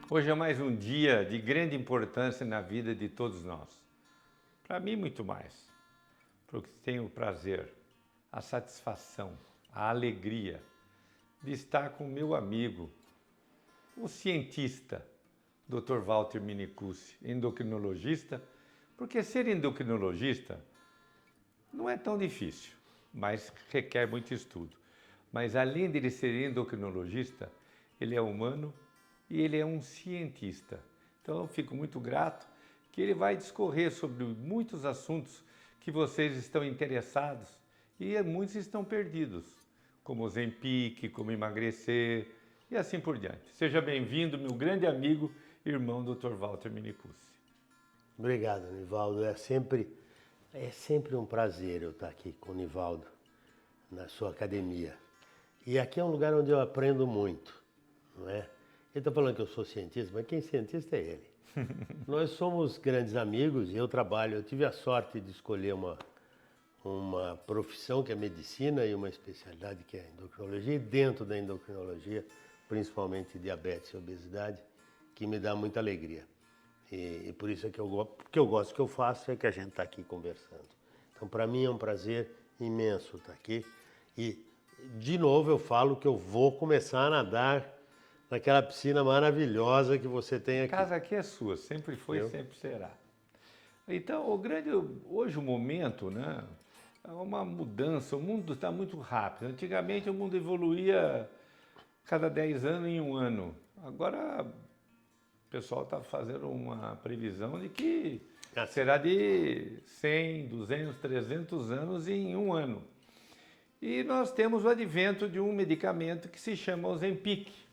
Hoje é mais um dia de grande importância na vida de todos nós. Para mim, muito mais, porque tenho o prazer, a satisfação, a alegria de estar com meu amigo, o cientista, Dr. Walter Minicucci, endocrinologista, porque ser endocrinologista não é tão difícil, mas requer muito estudo. Mas além de ele ser endocrinologista, ele é humano e ele é um cientista. Então eu fico muito grato que ele vai discorrer sobre muitos assuntos que vocês estão interessados e muitos estão perdidos, como o Ozempic, como emagrecer e assim por diante. Seja bem-vindo, meu grande amigo, irmão Dr. Walter Minicucci. Obrigado, Nivaldo. É sempre um prazer eu estar aqui com o Nivaldo na sua academia. E aqui é um lugar onde eu aprendo muito, não é? Ele está falando que eu sou cientista, mas quem é cientista é ele. Nós somos grandes amigos e eu tive a sorte de escolher uma profissão que é medicina e uma especialidade que é endocrinologia, e dentro da endocrinologia, principalmente diabetes e obesidade, que me dá muita alegria. E por isso é que eu gosto, que eu faço é que a gente está aqui conversando. Então, para mim é um prazer imenso estar aqui. E, de novo, eu falo que eu vou começar a nadar naquela piscina maravilhosa que você tem aqui. A casa aqui é sua, sempre foi e sempre será. Então, hoje o momento, né, é uma mudança, o mundo está muito rápido. Antigamente o mundo evoluía cada 10 anos em um ano. Agora o pessoal está fazendo uma previsão de que será de 100, 200, 300 anos em um ano. E nós temos o advento de um medicamento que se chama Ozempic,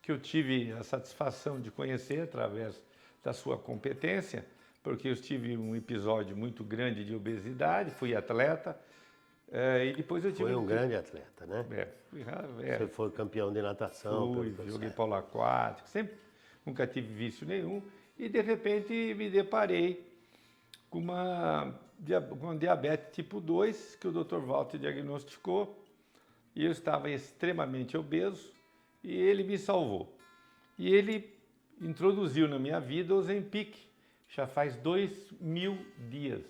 que eu tive a satisfação de conhecer através da sua competência, porque eu tive um episódio muito grande de obesidade, fui atleta, e depois eu tive... Foi um grande atleta, né? Você foi campeão de natação. Joguei polo aquático, nunca tive vício nenhum, e de repente me deparei com uma diabetes tipo 2, que o Dr. Walter diagnosticou, e eu estava extremamente obeso, e ele me salvou. E ele introduziu na minha vida o Ozempic, já faz 2.000 dias.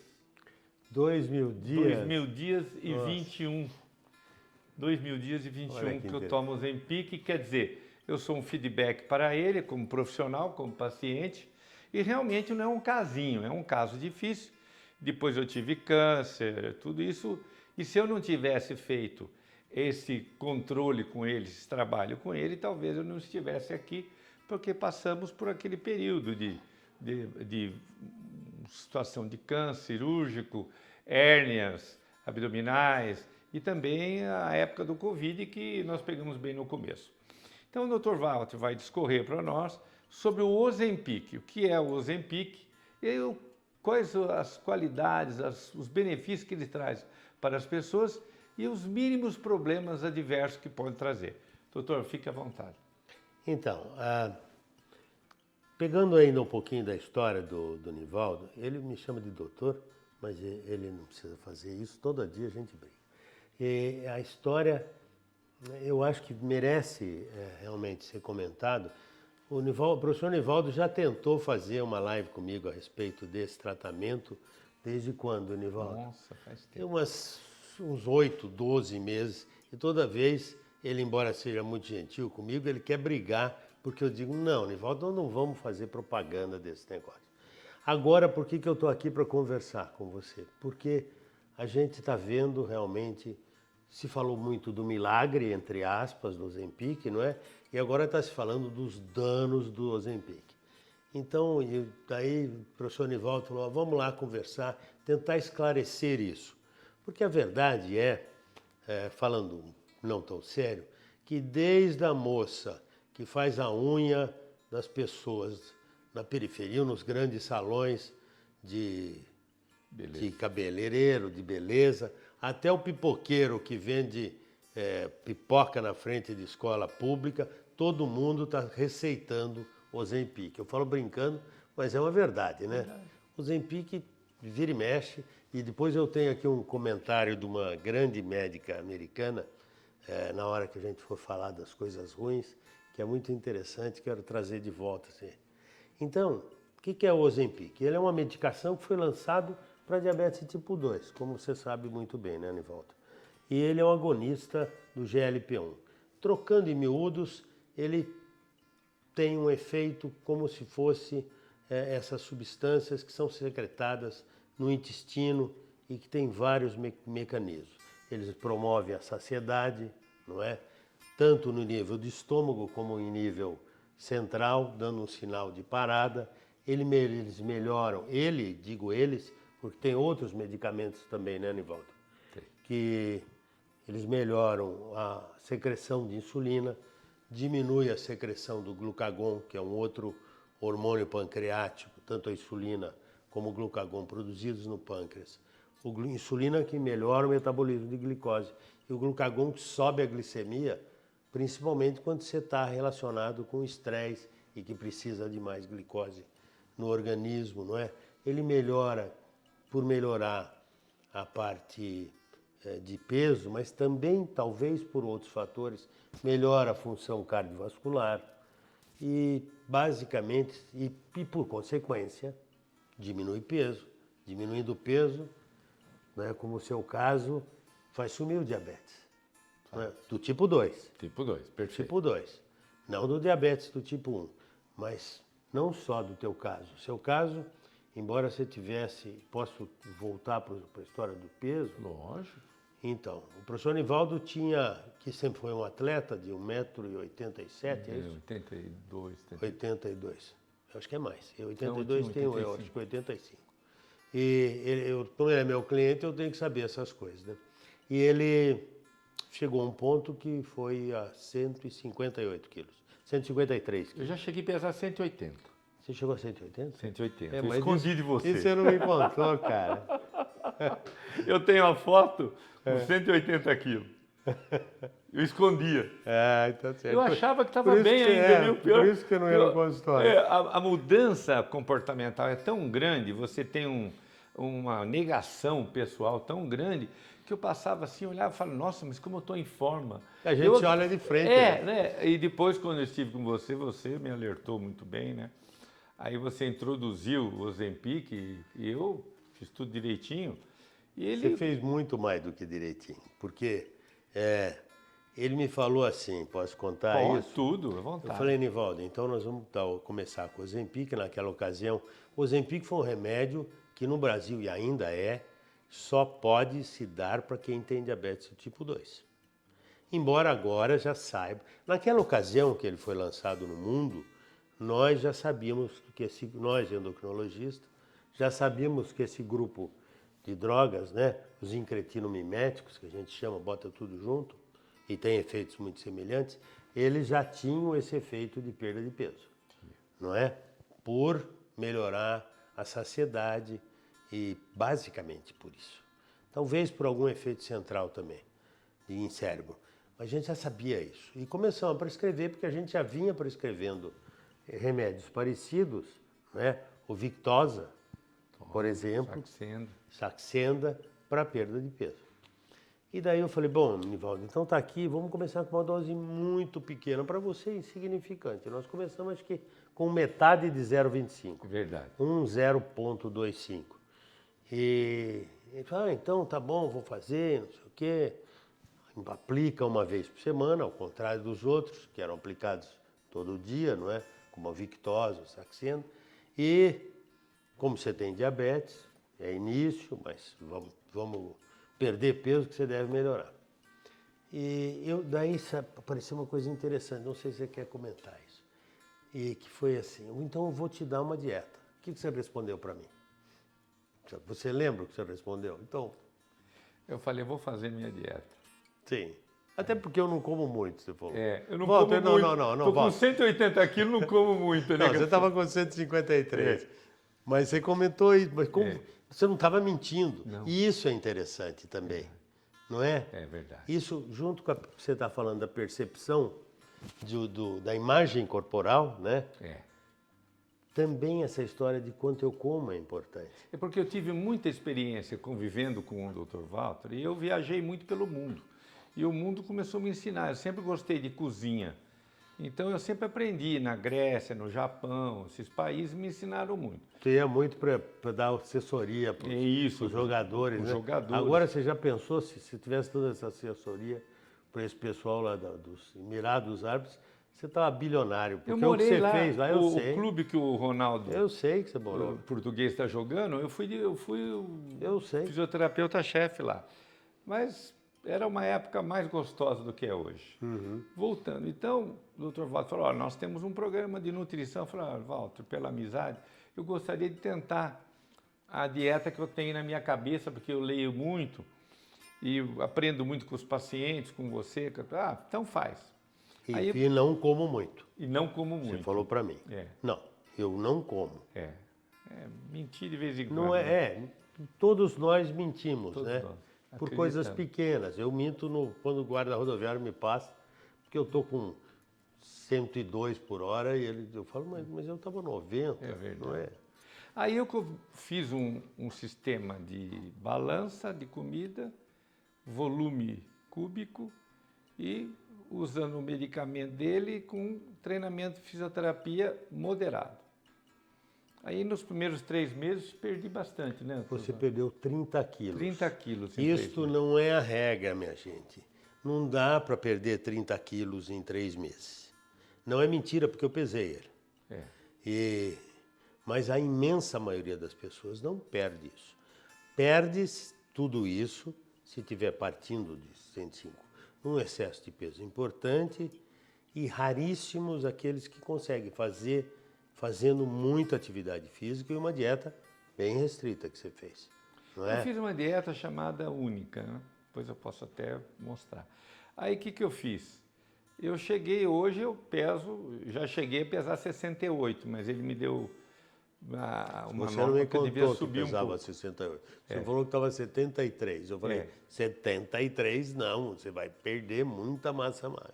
2.000 dias? 2.000 dias e 21. 2.000 dias e 21 que eu tomo Ozempic, quer dizer, eu sou um feedback para ele, como profissional, como paciente, e realmente não é um casinho, é um caso difícil. Depois eu tive câncer, tudo isso, e se eu não tivesse feito esse controle com ele, esse trabalho com ele, talvez eu não estivesse aqui, porque passamos por aquele período de situação de câncer cirúrgico, hérnias abdominais e também a época do Covid, que nós pegamos bem no começo. Então o Dr. Walter vai discorrer para nós sobre o Ozempic, o que é o Ozempic e quais as qualidades, os benefícios que ele traz para as pessoas e os mínimos problemas adversos que pode trazer. Doutor, fique à vontade. Então, pegando ainda um pouquinho da história do Nivaldo, ele me chama de doutor, mas ele não precisa fazer isso, todo dia a gente briga. E a história, eu acho que merece realmente ser comentado. O professor Nivaldo já tentou fazer uma live comigo a respeito desse tratamento, desde quando, Nivaldo? Nossa, faz tempo. Tem uns 8, 12 meses, e toda vez ele, embora seja muito gentil comigo, ele quer brigar, porque eu digo, não, Nivaldo, nós não vamos fazer propaganda desse negócio. Agora, por que eu estou aqui para conversar com você? Porque a gente está vendo realmente, se falou muito do milagre, entre aspas, do Ozempic, não é? E agora está se falando dos danos do Ozempic. Então, daí o professor Nivaldo falou, vamos lá conversar, tentar esclarecer isso. Porque a verdade falando não tão sério, que desde a moça que faz a unha das pessoas na periferia, nos grandes salões de cabeleireiro, de beleza, até o pipoqueiro que vende pipoca na frente de escola pública, todo mundo está receitando Ozempic. Eu falo brincando, mas é uma verdade, né? O Ozempic vira e mexe. E depois eu tenho aqui um comentário de uma grande médica americana, na hora que a gente for falar das coisas ruins, que é muito interessante, quero trazer de volta. Assim. Então, o que é o Ozempic? Ele é uma medicação que foi lançado para diabetes tipo 2, como você sabe muito bem, né, Nivaldo? E ele é um agonista do GLP-1. Trocando em miúdos, ele tem um efeito como se fosse essas substâncias que são secretadas no intestino e que tem vários mecanismos. Eles promovem a saciedade, não é? Tanto no nível do estômago como em nível central, dando um sinal de parada. Eles melhoram, digo eles, porque tem outros medicamentos também, né, Nivaldo? Que eles melhoram a secreção de insulina, diminui a secreção do glucagon, que é um outro hormônio pancreático, tanto a insulina como o glucagon produzidos no pâncreas. Insulina que melhora o metabolismo de glicose e o glucagon que sobe a glicemia, principalmente quando você está relacionado com estresse e que precisa de mais glicose no organismo, não é? Ele melhora, por melhorar a parte de peso, mas também, talvez por outros fatores, melhora a função cardiovascular e, basicamente, e por consequência, diminui peso. Diminuindo o peso, né, como o seu caso, vai sumir o diabetes. Né, do tipo 2. Tipo 2, perfeito. Tipo 2. Não do diabetes do tipo 1, mas não só do teu caso. O seu caso, embora você tivesse, posso voltar para a história do peso? Lógico. Então, o professor Nivaldo tinha, que sempre foi um atleta de 1,87 m, é isso? 82. 82. Eu acho que é mais. Eu 82 Então, tenho eu, acho que 85. E como ele é meu cliente, eu tenho que saber essas coisas, né? E ele chegou a um ponto que foi a 158 quilos. 153 quilos. Eu já cheguei a pesar 180. Você chegou a 180? 180. É, Eu mas escondi isso, de você. Isso você não me contou, cara. Eu tenho a foto com 180 quilos. Eu escondia. Então certo. Eu achava que estava bem ainda, viu? Pior, por isso que você não ia no consultório. A mudança comportamental é tão grande, você tem uma negação pessoal tão grande, que eu passava assim, olhava e falava, nossa, mas como eu estou em forma. A gente olha de frente. Né? E depois, quando eu estive com você me alertou muito bem, né? Aí você introduziu o Ozempic e eu fiz tudo direitinho. E ele... Você fez muito mais do que direitinho, porque ele me falou assim, posso contar isso? Tudo, à vontade. Eu falei, Nivaldo, então nós vamos começar com o Ozempic. Naquela ocasião, o Ozempic foi um remédio que no Brasil, e ainda só pode se dar para quem tem diabetes do tipo 2. Embora agora já saiba. Naquela ocasião que ele foi lançado no mundo, nós já sabíamos que nós endocrinologistas, já sabíamos que esse grupo de drogas, né, os incretinomiméticos, que a gente chama, bota tudo junto, e tem efeitos muito semelhantes, eles já tinham esse efeito de perda de peso, não é? Por melhorar a saciedade e basicamente por isso. Talvez por algum efeito central também, em cérebro. Mas a gente já sabia isso. E começamos a prescrever, porque a gente já vinha prescrevendo remédios parecidos, né? O Victoza, por exemplo, Saxenda, para perda de peso. E daí eu falei, bom, Nivaldo, então tá aqui, vamos começar com uma dose muito pequena, para você insignificante. Nós começamos, acho que, com metade de 0,25. Verdade. 0,25. E ele falou, então tá bom, vou fazer, não sei o quê. Aplica uma vez por semana, ao contrário dos outros, que eram aplicados todo dia, não é? Como a Victoza, o Saxenda. E, como você tem diabetes, é início, mas vamos perder peso que você deve melhorar. E daí apareceu uma coisa interessante, não sei se você quer comentar isso. E que foi assim, então eu vou te dar uma dieta. O que você respondeu para mim? Você lembra o que você respondeu? Então, eu falei, vou fazer minha dieta. Sim. Até porque eu não como muito, você falou. Eu não como muito. Não. Estou com 180 quilos, não como muito. Não, você estava com 153. Mas você comentou isso, mas você não estava mentindo. Não. E isso é interessante também, não é? É verdade. Isso, junto com que você está falando da percepção da imagem corporal, né? Também essa história de quanto eu como é importante. É porque eu tive muita experiência convivendo com o Dr. Walter e eu viajei muito pelo mundo. E o mundo começou a me ensinar. Eu sempre gostei de cozinha. Então eu sempre aprendi na Grécia, no Japão, esses países me ensinaram muito. Você ia muito para dar assessoria para os jogadores, os né? jogadores. Agora você já pensou se tivesse toda essa assessoria para esse pessoal lá dos Emirados Árabes, você estava bilionário. Porque Eu morei o que você lá, fez lá, eu o sei. clube que o Ronaldo, Eu sei que você o morou. português, está jogando, eu fui Eu sei. fisioterapeuta-chefe lá. Mas era uma época mais gostosa do que é hoje. Voltando, então, o Dr. Walter falou, nós temos um programa de nutrição. Eu falei, Walter, pela amizade, eu gostaria de tentar a dieta que eu tenho na minha cabeça, porque eu leio muito e aprendo muito com os pacientes, com você. Então faz. E não como muito. E não como muito. Você falou para mim. É. Não, eu não como. Mentir de vez em quando. Não todos nós mentimos, Todos né? nós. Por coisas Acreditamos. pequenas. Eu minto quando o guarda rodoviário me passa, porque eu estou com 102 por hora e eu falo, mas eu estava 90. É verdade. Não é? Aí eu fiz um sistema de balança de comida, volume cúbico e usando o medicamento dele com treinamento de fisioterapia moderado. Aí nos primeiros 3 meses perdi bastante, né? Você perdeu 30 quilos. 30 quilos em 3 Isto meses. não é a regra, minha gente. Não dá para perder 30 quilos em 3 meses. Não é mentira, porque eu pesei ele. Mas a imensa maioria das pessoas não perde isso. Perde tudo isso se estiver partindo de 105. Um excesso de peso importante e raríssimos aqueles que conseguem fazendo muita atividade física e uma dieta bem restrita que você fez. Não é? Eu fiz uma dieta chamada única, né? Depois eu posso até mostrar. Aí o que eu fiz? Eu cheguei hoje, já cheguei a pesar 68, mas ele me deu uma Você não nota me que eu devia contou que subir um pesava pouco. 68. Você falou que estava 73. Eu falei, 73 não, você vai perder muita massa magra.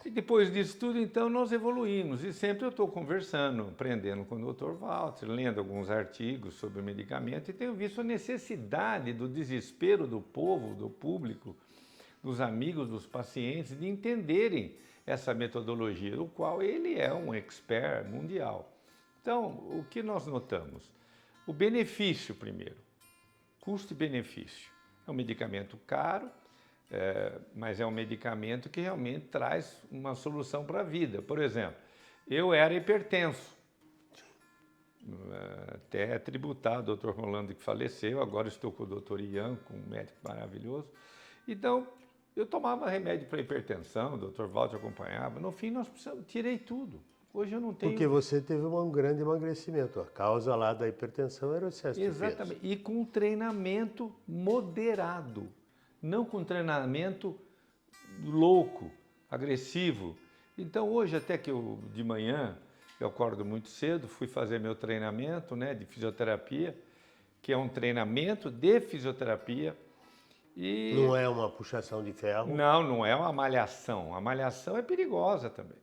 E depois disso tudo, então, nós evoluímos. E sempre eu estou conversando, aprendendo com o Dr. Walter, lendo alguns artigos sobre o medicamento e tenho visto a necessidade do desespero do povo, do público, dos amigos, dos pacientes, de entenderem essa metodologia, do qual ele é um expert mundial. Então, o que nós notamos? O benefício primeiro, custo e benefício. É um medicamento caro, mas é um medicamento que realmente traz uma solução para a vida. Por exemplo, eu era hipertenso, até tributado ao Dr. Rolando que faleceu, agora estou com o Dr. Ian, com um médico maravilhoso. Então, eu tomava remédio para hipertensão, o Dr. Walter acompanhava. No fim, tirei tudo. Hoje eu não tenho... Porque você teve um grande emagrecimento. A causa lá da hipertensão era o excesso de peso. Exatamente. E com treinamento moderado. Não com treinamento louco, agressivo. Então hoje até que de manhã, eu acordo muito cedo, fui fazer meu treinamento, né, de fisioterapia, que é um treinamento de fisioterapia. E não é uma puxação de ferro? Não é uma malhação. A malhação é perigosa também.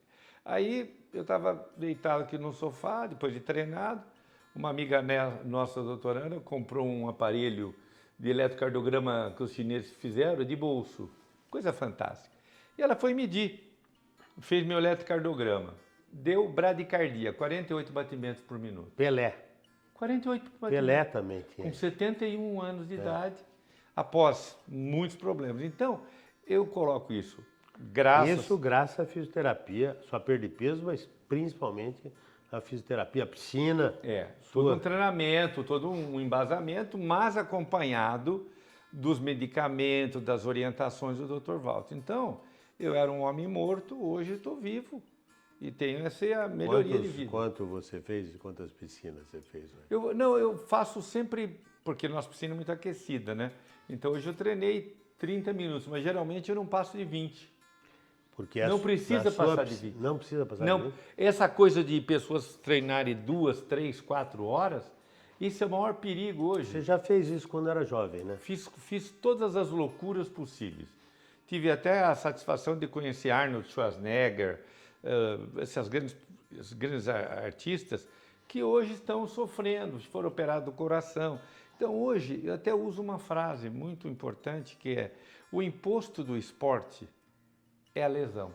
Aí eu estava deitado aqui no sofá, depois de treinado, uma amiga nossa, doutora Ana, comprou um aparelho de eletrocardiograma que os chineses fizeram de bolso. Coisa fantástica. E ela foi medir, fez meu eletrocardiograma. Deu bradicardia, 48 batimentos por minuto. Pelé. 48 batimentos. Pelé também tinha. Com 71 anos de idade, após muitos problemas. Então, eu coloco isso graças à fisioterapia, sua perda de peso, mas principalmente a fisioterapia, a piscina. Todo um treinamento, todo um embasamento, mas acompanhado dos medicamentos, das orientações do Dr. Walter. Então, eu era um homem morto, hoje estou vivo e tenho essa melhoria de vida. Quanto você fez e quantas piscinas você fez? Né? Eu faço sempre, porque nossa piscina é muito aquecida, né? Então, hoje eu treinei 30 minutos, mas geralmente eu não passo de 20. Porque não precisa passar de 20. Não precisa passar de 20? Essa coisa de pessoas treinarem 2, 3, 4 horas, isso é o maior perigo hoje. Você já fez isso quando era jovem, né? Fiz todas as loucuras possíveis. Tive até a satisfação de conhecer Arnold Schwarzenegger, esses grandes artistas que hoje estão sofrendo, foram operados do coração. Então hoje eu até uso uma frase muito importante que é: o imposto do esporte é a lesão.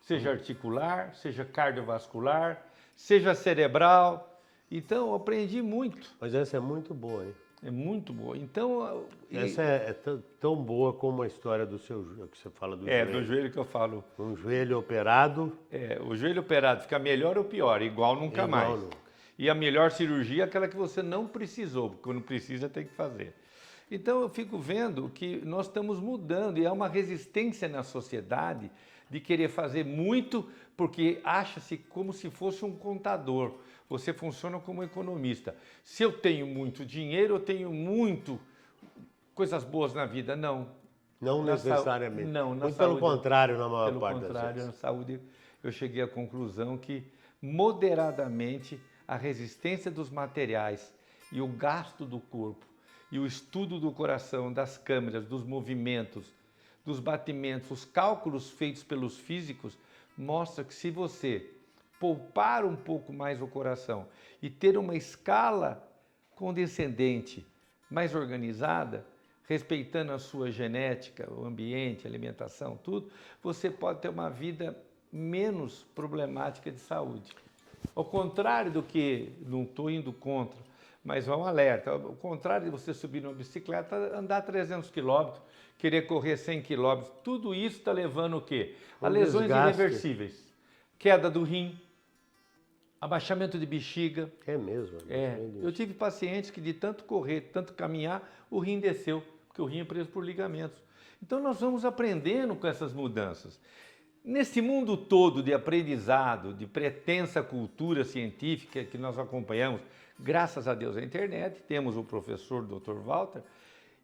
seja articular, seja cardiovascular, seja cerebral. Então, eu aprendi muito. Mas essa é muito boa, hein? É muito boa. Então, Essa é tão boa como a história do seu joelho, que você fala do joelho. do joelho que eu falo. Um joelho operado. O joelho operado fica melhor ou pior? Igual nunca Igual mais. nunca. E a melhor cirurgia é aquela que você não precisou, porque quando precisa tem que fazer. Então eu fico vendo que nós estamos mudando e há uma resistência na sociedade de querer fazer muito porque acha-se como se fosse um contador. Você funciona como economista. Se eu tenho muito dinheiro, eu tenho muito coisas boas na vida. Não. Não necessariamente. Não, na muito saúde, pelo contrário, na maior pelo parte contrário, das na vezes. saúde eu cheguei à conclusão que moderadamente a resistência dos materiais e o gasto do corpo e o estudo do coração, das câmeras, dos movimentos, dos batimentos, os cálculos feitos pelos físicos mostra que se você poupar um pouco mais o coração e ter uma escala condescendente, mais organizada, respeitando a sua genética, o ambiente, a alimentação, tudo, você pode ter uma vida menos problemática de saúde. Ao contrário do que, não estou indo contra, mas é um alerta, ao contrário de você subir numa bicicleta, andar 300 quilômetros, querer correr 100 quilômetros, tudo isso está levando o quê? A lesões desgaste. irreversíveis. Queda do rim, abaixamento de bexiga. É mesmo. Eu tive pacientes que de tanto correr, tanto caminhar, o rim desceu, porque o rim é preso por ligamentos. Então nós vamos aprendendo com essas mudanças. Nesse mundo todo de aprendizado, de pretensa cultura científica que nós acompanhamos, graças a Deus a internet, temos o professor Dr. Walter,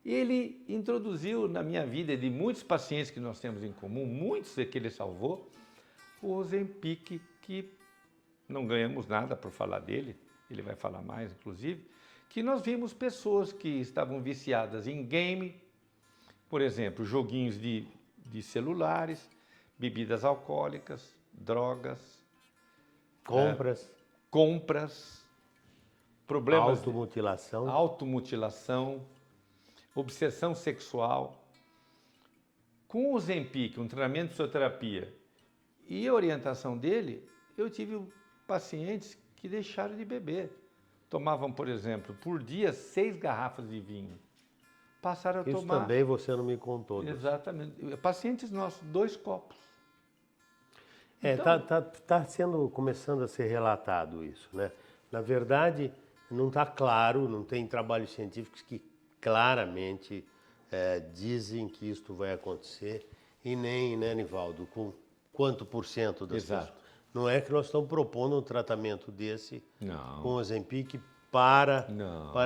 ele introduziu na minha vida de muitos pacientes que nós temos em comum, muitos que ele salvou, o Ozempic, que não ganhamos nada por falar dele, ele vai falar mais inclusive, que nós vimos pessoas que estavam viciadas em game, por exemplo, joguinhos de celulares, bebidas alcoólicas, drogas, compras, problemas automutilação, obsessão sexual. Com o Ozempic, um treinamento de fisioterapia e a orientação dele, eu tive pacientes que deixaram de beber. Tomavam, por exemplo, por dia 6 garrafas de vinho. Passaram a tomar... Isso também você não me contou. Exatamente. Pacientes nossos, 2 copos. Tá começando a ser relatado isso, né? Na verdade, não está claro, não tem trabalhos científicos que claramente dizem que isto vai acontecer e nem, né, Nivaldo, com quanto por cento das pessoas. Não é que nós estamos propondo um tratamento desse com o Ozempic para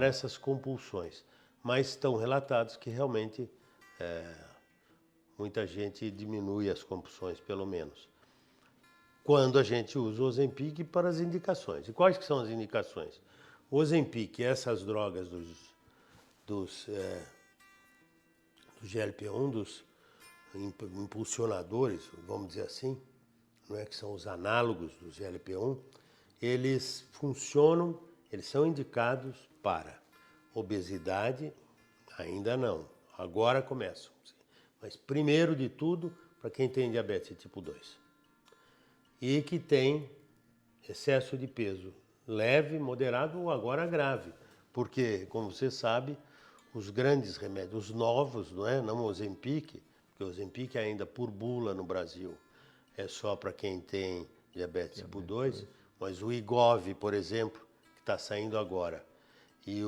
essas compulsões, mas estão relatados que realmente muita gente diminui as compulsões, pelo menos, quando a gente usa o Ozempic para as indicações. E quais que são as indicações? O Ozempic, essas drogas dos GLP-1, dos impulsionadores, vamos dizer assim, não é, que são os análogos do GLP-1, eles funcionam, eles são indicados para obesidade, ainda não, agora começam. Mas primeiro de tudo, para quem tem diabetes tipo 2 e que tem excesso de peso leve, moderado ou agora grave, porque, como você sabe, os grandes remédios, os novos, não é? Não o Ozempic, porque o Ozempic ainda por bula no Brasil é só para quem tem diabetes tipo 2, mas o Wegovy, por exemplo, que está saindo agora, e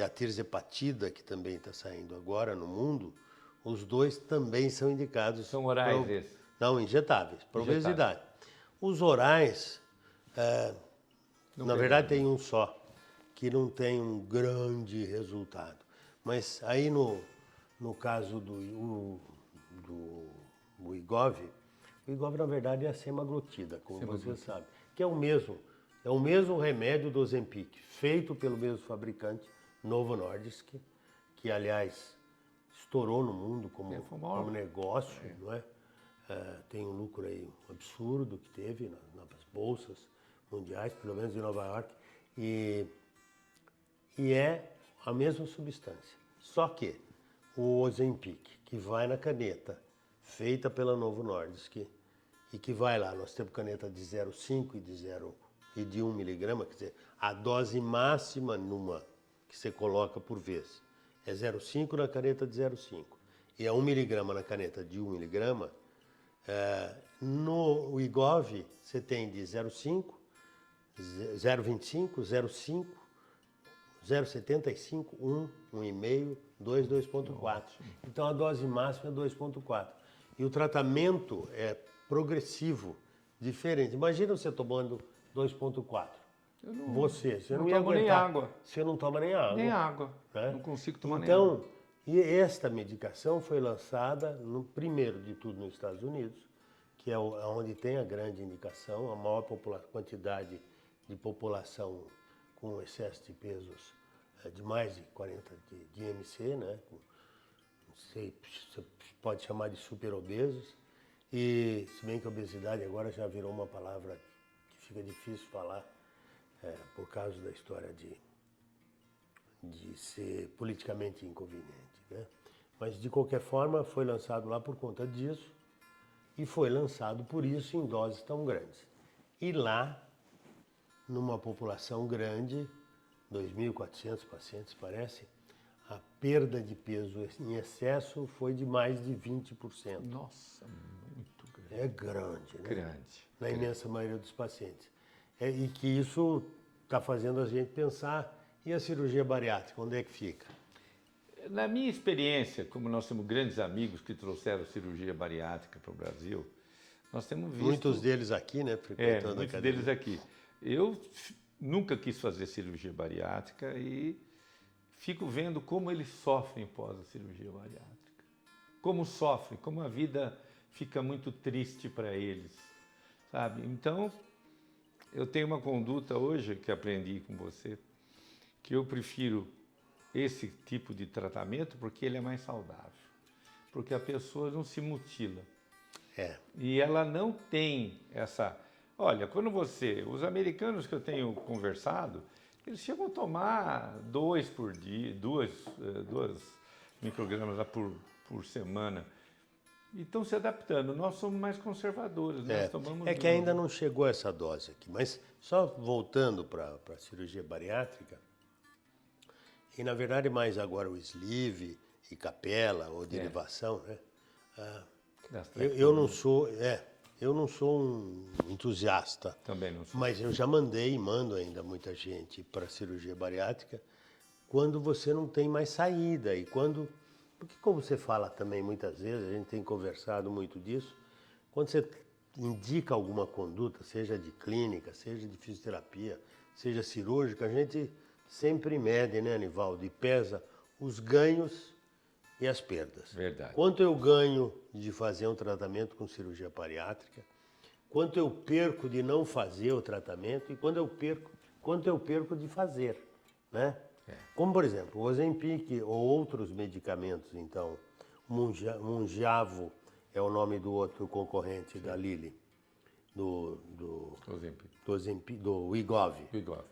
a tirzepatida, que também está saindo agora no mundo, os dois também são indicados. São orais esses? Não, injetáveis, para obesidade. Os orais, na verdade tem um só, que não tem um grande resultado. Mas aí no caso do Wegovy, o Wegovy na verdade é a semaglutida, como você sabe, que é o mesmo remédio do Ozempic, feito pelo mesmo fabricante, Novo Nordisk, que aliás estourou no mundo como negócio, não é? Tem um lucro aí absurdo que teve nas bolsas mundiais, pelo menos em Nova York, e é a mesma substância. Só que o Ozempic, que vai na caneta, feita pela Novo Nordisk e que vai lá, nós temos caneta de 0,5 e de 1 miligrama, quer dizer, a dose máxima numa que você coloca por vez é 0,5 na caneta de 0,5 e é 1 miligrama na caneta de 1 miligrama. No Wegovy você tem de 0,5, 0,25, 0,5, 0,75, 1, 1,5, 2, 2,4. Então a dose máxima é 2,4. E o tratamento é progressivo, diferente. Imagina você tomando 2,4. Você não não ia tomo nem aguentar. água. Você não toma nem água. Nem água. Né? Não consigo tomar nem água. Então, e esta medicação foi lançada, primeiro de tudo, nos Estados Unidos, que é onde tem a grande indicação, a maior quantidade de população com excesso de pesos de mais de 40 de IMC, né? Não sei, você pode chamar de superobesos. E se bem que a obesidade agora já virou uma palavra que fica difícil falar por causa da história de ser politicamente inconveniente, né? Mas de qualquer forma foi lançado lá por conta disso e foi lançado por isso em doses tão grandes. E lá, numa população grande, 2.400 pacientes parece, a perda de peso em excesso foi de mais de 20%. Nossa, muito grande. É grande, né? Grande. Na imensa maioria dos pacientes. E que isso está fazendo a gente pensar, e a cirurgia bariátrica, onde é que fica? Na minha experiência, como nós temos grandes amigos que trouxeram cirurgia bariátrica para o Brasil, nós temos visto... Muitos deles aqui, né? Frequentando muitos a academia. deles aqui. Eu nunca quis fazer cirurgia bariátrica e fico vendo como eles sofrem pós a cirurgia bariátrica. Como sofrem, como a vida fica muito triste para eles, sabe? Então, eu tenho uma conduta hoje que aprendi com você, que eu prefiro esse tipo de tratamento porque ele é mais saudável, porque a pessoa não se mutila. E ela não tem essa... Olha, quando os americanos que eu tenho conversado, eles chegam a tomar 2 por dia, 2 microgramas por semana. E estão se adaptando. Nós somos mais conservadores. Nós tomamos que ainda não chegou essa dose aqui. Mas só voltando para a cirurgia bariátrica, e na verdade mais agora o sleeve e capela ou derivação, né? Eu não sou um entusiasta. Também não sou. Mas eu já mandei e mando ainda muita gente para cirurgia bariátrica quando você não tem mais saída e quando... Porque como você fala também muitas vezes, a gente tem conversado muito disso, quando você indica alguma conduta, seja de clínica, seja de fisioterapia, seja cirúrgica, a gente sempre mede, né, Anivaldo, e pesa os ganhos e as perdas. Verdade. Quanto eu ganho de fazer um tratamento com cirurgia bariátrica, quanto eu perco de não fazer o tratamento e quanto eu perco de fazer, né? Como, por exemplo, o Ozempic ou outros medicamentos, então, Mounjaro é o nome do outro concorrente da Lilly, do Wegovy,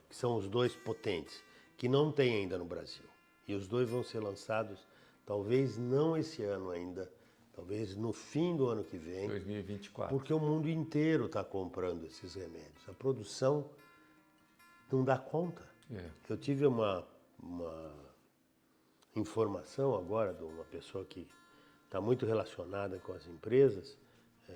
que são os dois potentes, que não tem ainda no Brasil. E os dois vão ser lançados, talvez não esse ano ainda, talvez no fim do ano que vem. 2024. Porque o mundo inteiro está comprando esses remédios. A produção não dá conta. Eu tive uma informação agora de uma pessoa que está muito relacionada com as empresas,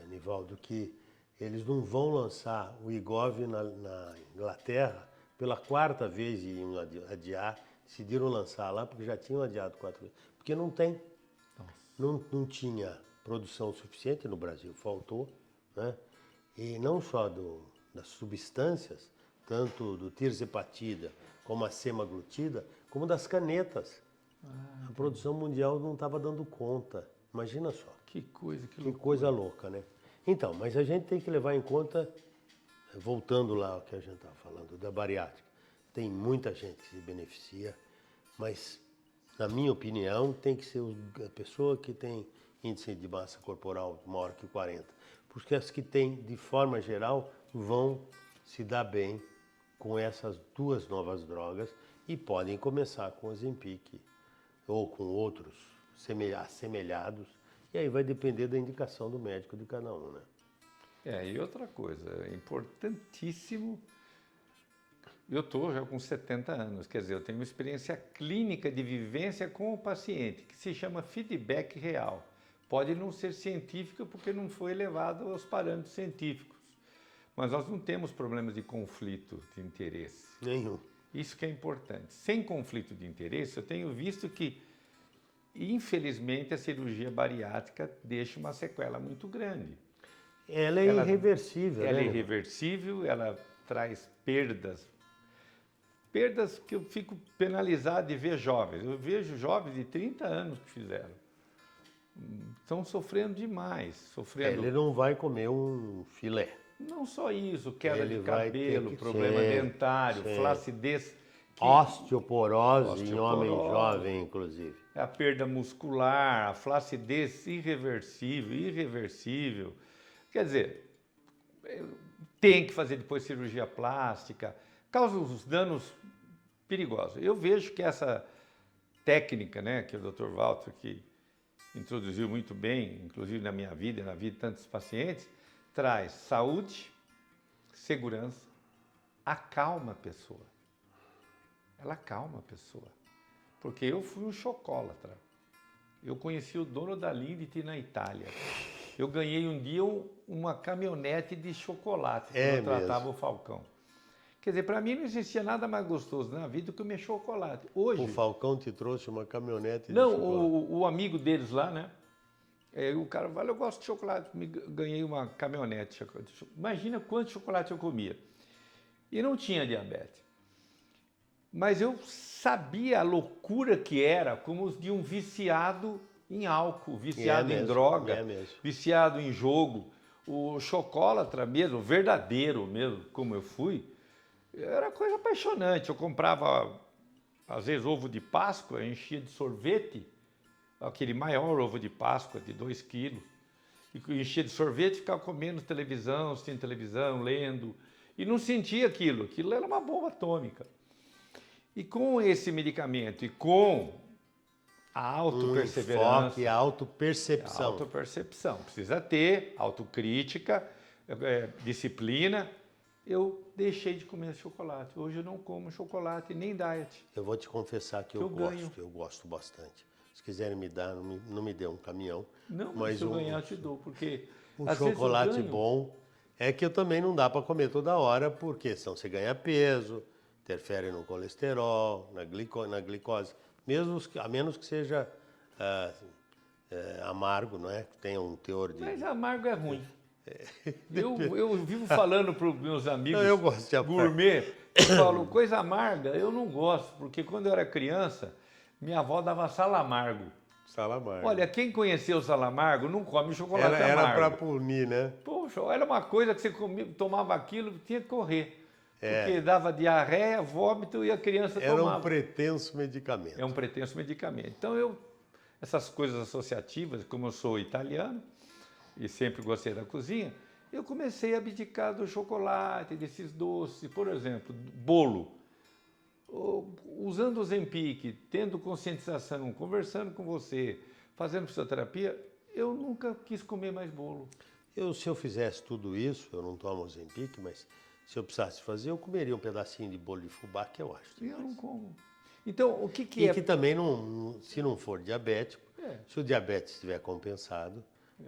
Nivaldo, que eles não vão lançar o Wegovy na Inglaterra pela 4ª vez e iam adiar, decidiram lançar lá porque já tinham adiado 4 vezes, porque não tem. Não tinha produção suficiente no Brasil, faltou, né? E não só das substâncias, tanto do tirzepatida como a semaglutida, como das canetas. A produção mundial não estava dando conta. Imagina só. Que coisa louca, né? Então, mas a gente tem que levar em conta, voltando lá ao que a gente estava falando, da bariátrica, tem muita gente que se beneficia, mas, na minha opinião, tem que ser a pessoa que tem índice de massa corporal maior que 40, porque as que têm, de forma geral, vão se dar bem com essas 2 novas drogas e podem começar com o Ozempic ou com outros assemelhados, e aí vai depender da indicação do médico de cada um, né? E outra coisa, é importantíssimo. Eu estou já com 70 anos, quer dizer, eu tenho uma experiência clínica de vivência com o paciente, que se chama feedback real. Pode não ser científica porque não foi elevado aos parâmetros científicos, mas nós não temos problemas de conflito de interesse. Nenhum. Isso que é importante. Sem conflito de interesse, eu tenho visto que, infelizmente, a cirurgia bariátrica deixa uma sequela muito grande. Ela é irreversível, Ela né? é irreversível, ela traz perdas. Perdas que eu fico penalizado de ver jovens. Eu vejo jovens de 30 anos que fizeram. Estão sofrendo demais. Sofrendo. Ele não vai comer um filé. Não só isso, queda Ele de vai ter cabelo, que- problema sim, dentário, sim. flacidez. Osteoporose em homem Osteoporose. jovem, inclusive. A perda muscular, a flacidez irreversível. Quer dizer, tem que fazer depois cirurgia plástica, causa uns danos perigosos. Eu vejo que essa técnica, né, que o Dr. Walter que introduziu muito bem, inclusive na minha vida e na vida de tantos pacientes, traz saúde, segurança, acalma a pessoa. Ela acalma a pessoa. Porque eu fui um chocólatra. Eu conheci o dono da Lindt na Itália. Eu ganhei um dia uma caminhonete de chocolate, que eu tratava o Falcão. Quer dizer, para mim não existia nada mais gostoso na vida do que comer chocolate. Hoje, O Falcão te trouxe uma caminhonete de não, chocolate. o amigo deles lá, né? O cara falou, eu gosto de chocolate, ganhei uma caminhonete de chocolate. Imagina quanto chocolate eu comia. E não tinha diabetes. Mas eu sabia a loucura que era, como de um viciado em álcool, viciado em droga, viciado em jogo. O chocolatra mesmo, verdadeiro mesmo, como eu fui, era coisa apaixonante. Eu comprava, às vezes, ovo de Páscoa, enchia de sorvete, aquele maior ovo de Páscoa de 2 quilos, e enchia de sorvete e ficava comendo televisão, assistindo televisão, lendo, e não sentia aquilo. Aquilo era uma bomba atômica. E com esse medicamento e com a autoperseverança... Enfoque, a autopercepção. A autopercepção. Precisa ter autocrítica, disciplina. Eu deixei de comer chocolate. Hoje eu não como chocolate, nem diet. Eu vou te confessar que eu gosto bastante. Se quiserem me dar, não me dê um caminhão. Não, mas se eu ganhar, eu te dou, porque... Um chocolate bom é que eu também não dá para comer toda hora, porque senão você ganha peso, interfere no colesterol, na glicose. A menos que seja amargo, não é? Que tenha um teor de... Mas amargo é ruim. Eu vivo falando para os meus amigos eu gosto de gourmet, eu falo, coisa amarga eu não gosto, porque quando eu era criança, minha avó dava salamargo. Salamargo. Olha, quem conheceu o salamargo não come chocolate amargo. Era para punir, né? Poxa, era uma coisa que você tomava aquilo, tinha que correr. Porque dava diarreia, vômito e a criança tomava. Era um pretenso medicamento. É um pretenso medicamento. Então, essas coisas associativas, como eu sou italiano e sempre gostei da cozinha, eu comecei a abdicar do chocolate, desses doces. Por exemplo, bolo. Usando o Zempic, tendo conscientização, conversando com você, fazendo fisioterapia, eu nunca quis comer mais bolo. Se eu fizesse tudo isso, eu não tomo o Zempic, mas se eu precisasse fazer, eu comeria um pedacinho de bolo de fubá, que eu acho. E eu não como. Então, o que é... E que também, se não for diabético, se o diabetes estiver compensado,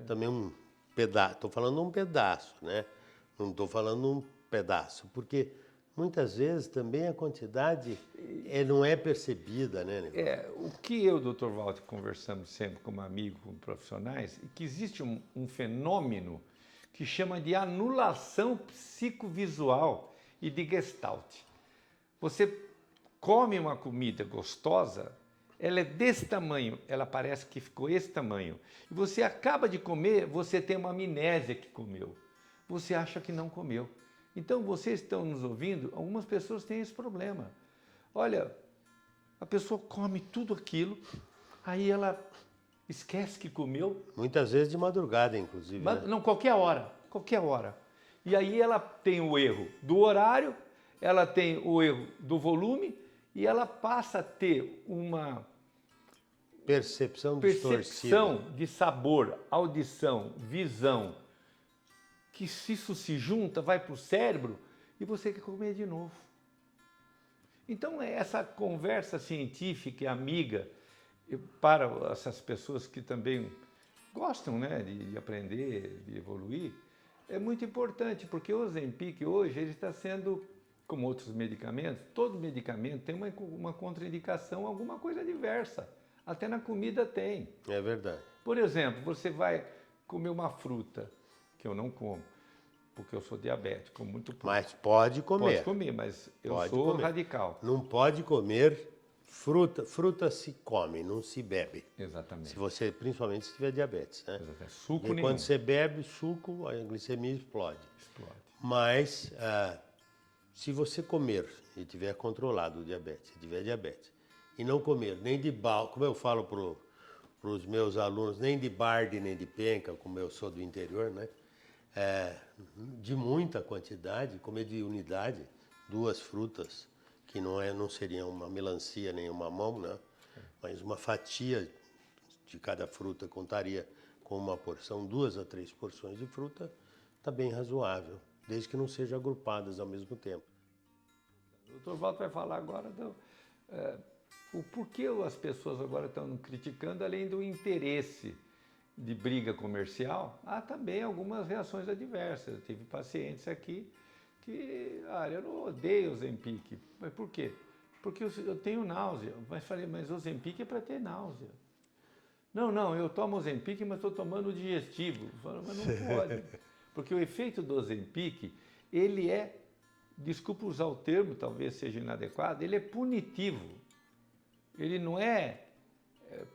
também um pedaço, estou falando um pedaço, né? Não estou falando um pedaço, porque muitas vezes também a quantidade não é percebida, né? O que eu e o Dr. Walter conversamos sempre como amigo, como profissionais, é que existe um fenômeno que chama de anulação psicovisual e de gestalt. Você come uma comida gostosa, ela é desse tamanho, ela parece que ficou esse tamanho. E você acaba de comer, você tem uma amnésia que comeu. Você acha que não comeu. Então, vocês estão nos ouvindo, algumas pessoas têm esse problema. Olha, a pessoa come tudo aquilo, aí ela esquece que comeu. Muitas vezes de madrugada, inclusive. Mas, né? não, qualquer hora. E aí ela tem o erro do horário, ela tem o erro do volume e ela passa a ter uma percepção distorcida de sabor, audição, visão, que se isso se junta, vai para o cérebro e você quer comer de novo. Então, essa conversa científica e amiga para essas pessoas que também gostam, né, de aprender, de evoluir, é muito importante, porque o Ozempic hoje ele está sendo, como outros medicamentos, todo medicamento tem uma contraindicação, alguma coisa diversa. Até na comida tem. É verdade. Por exemplo, você vai comer uma fruta, que eu não como, porque eu sou diabético, como muito pouco. Mas pode comer. Pode comer, mas eu Pode sou comer. radical. Não pode comer fruta. Fruta se come, não se bebe. Exatamente. Se você, principalmente se tiver diabetes, né? Exatamente. Suco E nenhum. quando você bebe suco, a glicemia explode. Explode. Mas se você comer e tiver controlado o diabetes, se tiver diabetes, e não comer nem de balde, como eu falo para os meus alunos, nem de barde, nem de penca, como eu sou do interior, né? De muita quantidade, comer de unidade, 2 frutas, que não seriam uma melancia nem uma mamão, né? Mas uma fatia de cada fruta contaria com uma porção, 2 a 3 porções de fruta, está bem razoável, desde que não sejam agrupadas ao mesmo tempo. O Dr. Walter vai falar agora o porquê as pessoas agora estão criticando, além do interesse de briga comercial, há também algumas reações adversas. Eu tive pacientes aqui que, eu não odeio o Ozempic. Mas por quê? Porque eu tenho náusea. Mas falei, mas o Ozempic é para ter náusea. Não, eu tomo Ozempic, mas estou tomando digestivo. Falei, mas não pode. Porque o efeito do Ozempic, ele é, desculpa usar o termo, talvez seja inadequado, ele é punitivo. Ele não é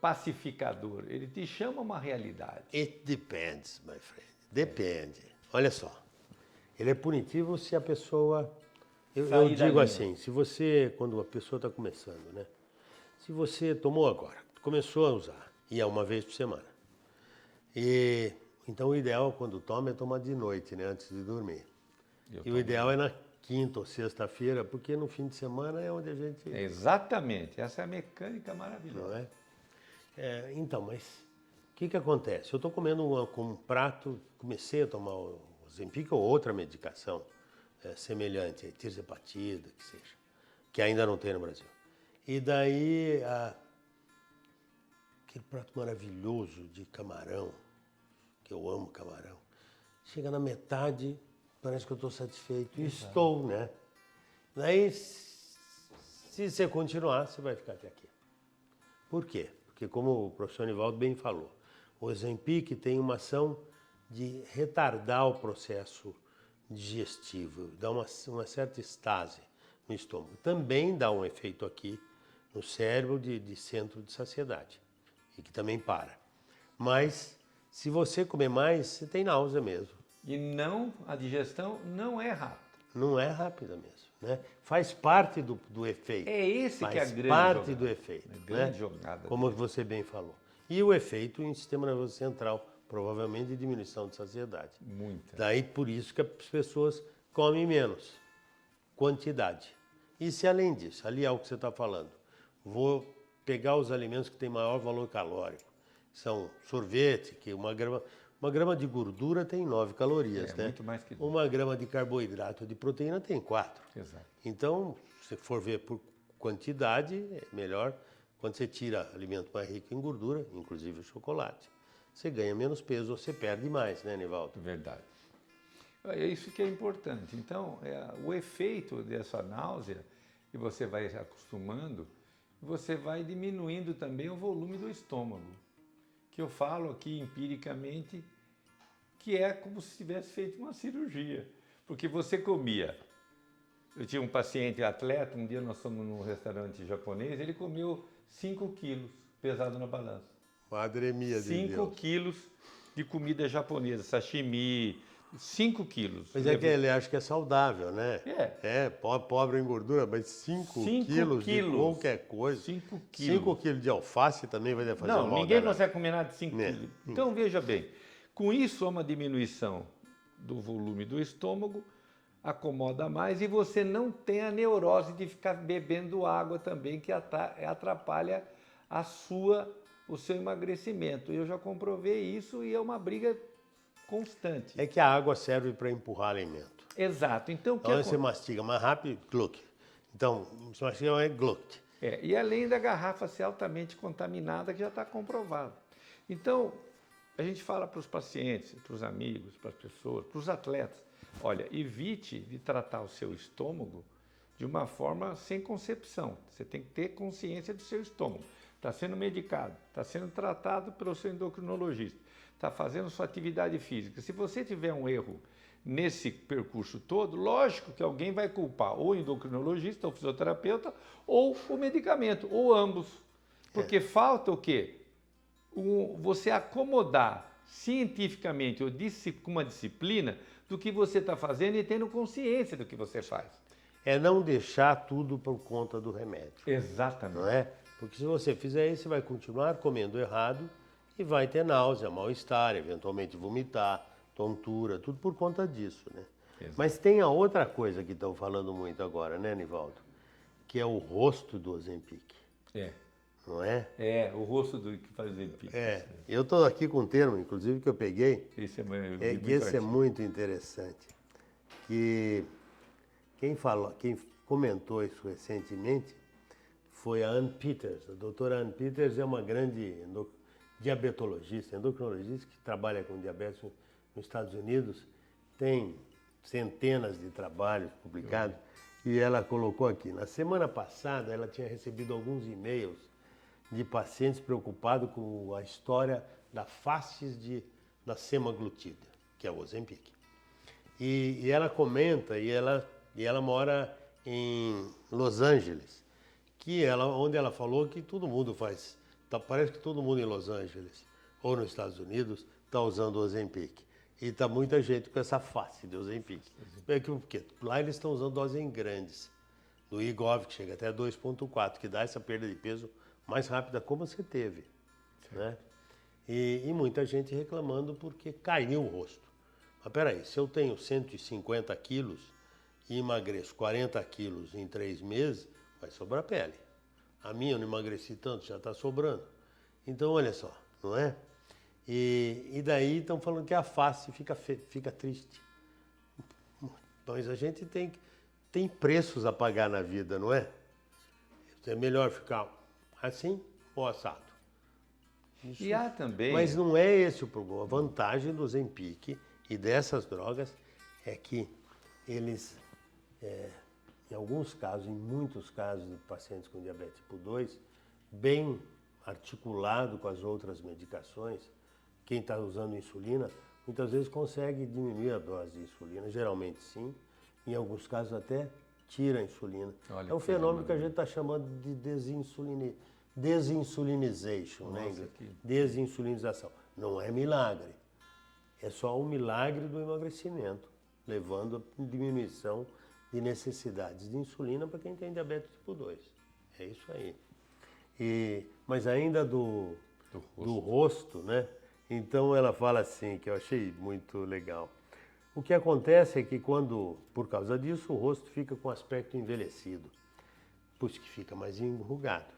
pacificador, ele te chama uma realidade. It depends, my friend. Depende. Olha só, ele é punitivo se a pessoa... Eu digo assim, se você, quando a pessoa está começando, né? Se você tomou agora, começou a usar, e é uma vez por semana. Então o ideal quando toma é tomar de noite, né? Antes de dormir. O ideal é na quinta ou sexta-feira, porque no fim de semana é onde a gente... Exatamente, essa é a mecânica maravilhosa. Não é? Então, mas o que acontece? Eu estou comendo um prato, comecei a tomar o Ozempic ou outra medicação semelhante, tirzepatida, que seja, que ainda não tem no Brasil. E daí, aquele prato maravilhoso de camarão, que eu amo camarão, chega na metade, parece que eu estou satisfeito. E estou, né? Daí, se você continuar, você vai ficar até aqui. Por quê? Porque, como o professor Nivaldo bem falou, o Ozempic tem uma ação de retardar o processo digestivo, dá uma certa estase no estômago. Também dá um efeito aqui no cérebro de centro de saciedade, e que também para. Mas, se você comer mais, você tem náusea mesmo. E a digestão não é rápida. Não é rápida mesmo, né? Faz parte do efeito. É esse que é a grande parte jogada. do efeito. A grande né? jogada. Como você bem falou. E o efeito em sistema nervoso central, provavelmente de diminuição de saciedade. Muita. Daí por isso que as pessoas comem menos quantidade. E se além disso, ali é o que você está falando, vou pegar os alimentos que têm maior valor calórico. São sorvete, que uma grama de gordura tem 9 calorias, né? Muito mais que 2. Uma grama de carboidrato de proteína tem 4. Exato. Então, se for ver por quantidade, é melhor quando você tira alimento mais rico em gordura, inclusive o chocolate. Você ganha menos peso ou você perde mais, né, Nivaldo? Verdade. É isso que é importante. Então, o efeito dessa náusea, e você vai se acostumando, você vai diminuindo também o volume do estômago, que eu falo aqui empiricamente, que é como se tivesse feito uma cirurgia. Porque você comia. Eu tinha um paciente atleta, um dia nós fomos num restaurante japonês, ele comeu 5 quilos, pesado na balança. Madremia de 5 quilos de comida japonesa, sashimi, 5 quilos. Mas é que ele acha que é saudável, né? É. Pobre em gordura, mas 5 quilos de qualquer coisa. 5 quilos. 5 quilos de alface também vai fazer Não, mal. ninguém consegue comer nada de 5 Né? quilos. Então, veja bem, com isso há uma diminuição do volume do estômago, acomoda mais e você não tem a neurose de ficar bebendo água também, que atrapalha o seu emagrecimento. Eu já comprovei isso e é uma briga constante. É que a água serve para empurrar alimento. Exato. Então, o que Então você mastiga mais rápido, gluck. Então, você mastiga mais gluck. e além da garrafa ser altamente contaminada, que já está comprovado. Então, a gente fala para os pacientes, para os amigos, para as pessoas, para os atletas, olha, evite de tratar o seu estômago de uma forma sem concepção. Você tem que ter consciência do seu estômago. Está sendo medicado, está sendo tratado pelo seu endocrinologista, está fazendo sua atividade física. Se você tiver um erro nesse percurso todo, lógico que alguém vai culpar ou o endocrinologista, ou o fisioterapeuta, ou o medicamento, ou ambos. Porque falta o quê? Você acomodar cientificamente ou com uma disciplina do que você está fazendo e tendo consciência do que você faz. É não deixar tudo por conta do remédio. Exatamente. Não é? Porque se você fizer isso, você vai continuar comendo errado e vai ter náusea, mal-estar, eventualmente vomitar, tontura, tudo por conta disso, né? Exato. Mas tem a outra coisa que estão falando muito agora, né, Nivaldo? Que é o rosto do Ozempic. Não é? O rosto do que faz o Ozempic. Eu estou aqui com um termo, inclusive, que eu peguei. Esse Esse é muito interessante. Que quem comentou isso recentemente foi a Ann Peters. A doutora Ann Peters é uma grande diabetologista, endocrinologista que trabalha com diabetes nos Estados Unidos. Tem centenas de trabalhos publicados e ela colocou aqui. Na semana passada, ela tinha recebido alguns e-mails de pacientes preocupados com a história da faces da semaglutida, que é o Ozempic. E ela comenta, e ela mora em Los Angeles, onde ela falou que todo mundo faz, parece que todo mundo em Los Angeles ou nos Estados Unidos está usando o Ozempic. E está muita gente com essa face de Ozempic. Porque lá eles estão usando doses grandes, do Wegovy, que chega até 2,4, que dá essa perda de peso mais rápida como você teve. Né? E muita gente reclamando porque caiu o rosto. Mas peraí, se eu tenho 150 quilos e emagreço 40 quilos em 3 meses, vai sobrar pele. A minha eu não emagreci tanto, já está sobrando. Então, olha só, não é? E daí estão falando que a face fica triste. Mas a gente tem preços a pagar na vida, não é? É melhor ficar assim ou assado. Isso. E há também... Mas não é esse o problema. A vantagem do Ozempic e dessas drogas é que eles, em alguns casos, em muitos casos de pacientes com diabetes tipo 2, bem articulado com as outras medicações, quem está usando insulina, muitas vezes consegue diminuir a dose de insulina, geralmente sim, em alguns casos até tira a insulina. Olha, é um fenômeno que a gente está chamando de desinsulinization, né, em inglês? Desinsulinização. Não é milagre, é só um milagre do emagrecimento, levando a diminuição de necessidades de insulina para quem tem diabetes tipo 2. É isso aí. Mas ainda do rosto, né? Então ela fala assim, que eu achei muito legal. O que acontece é que por causa disso, o rosto fica com aspecto envelhecido, por isso que fica mais enrugado.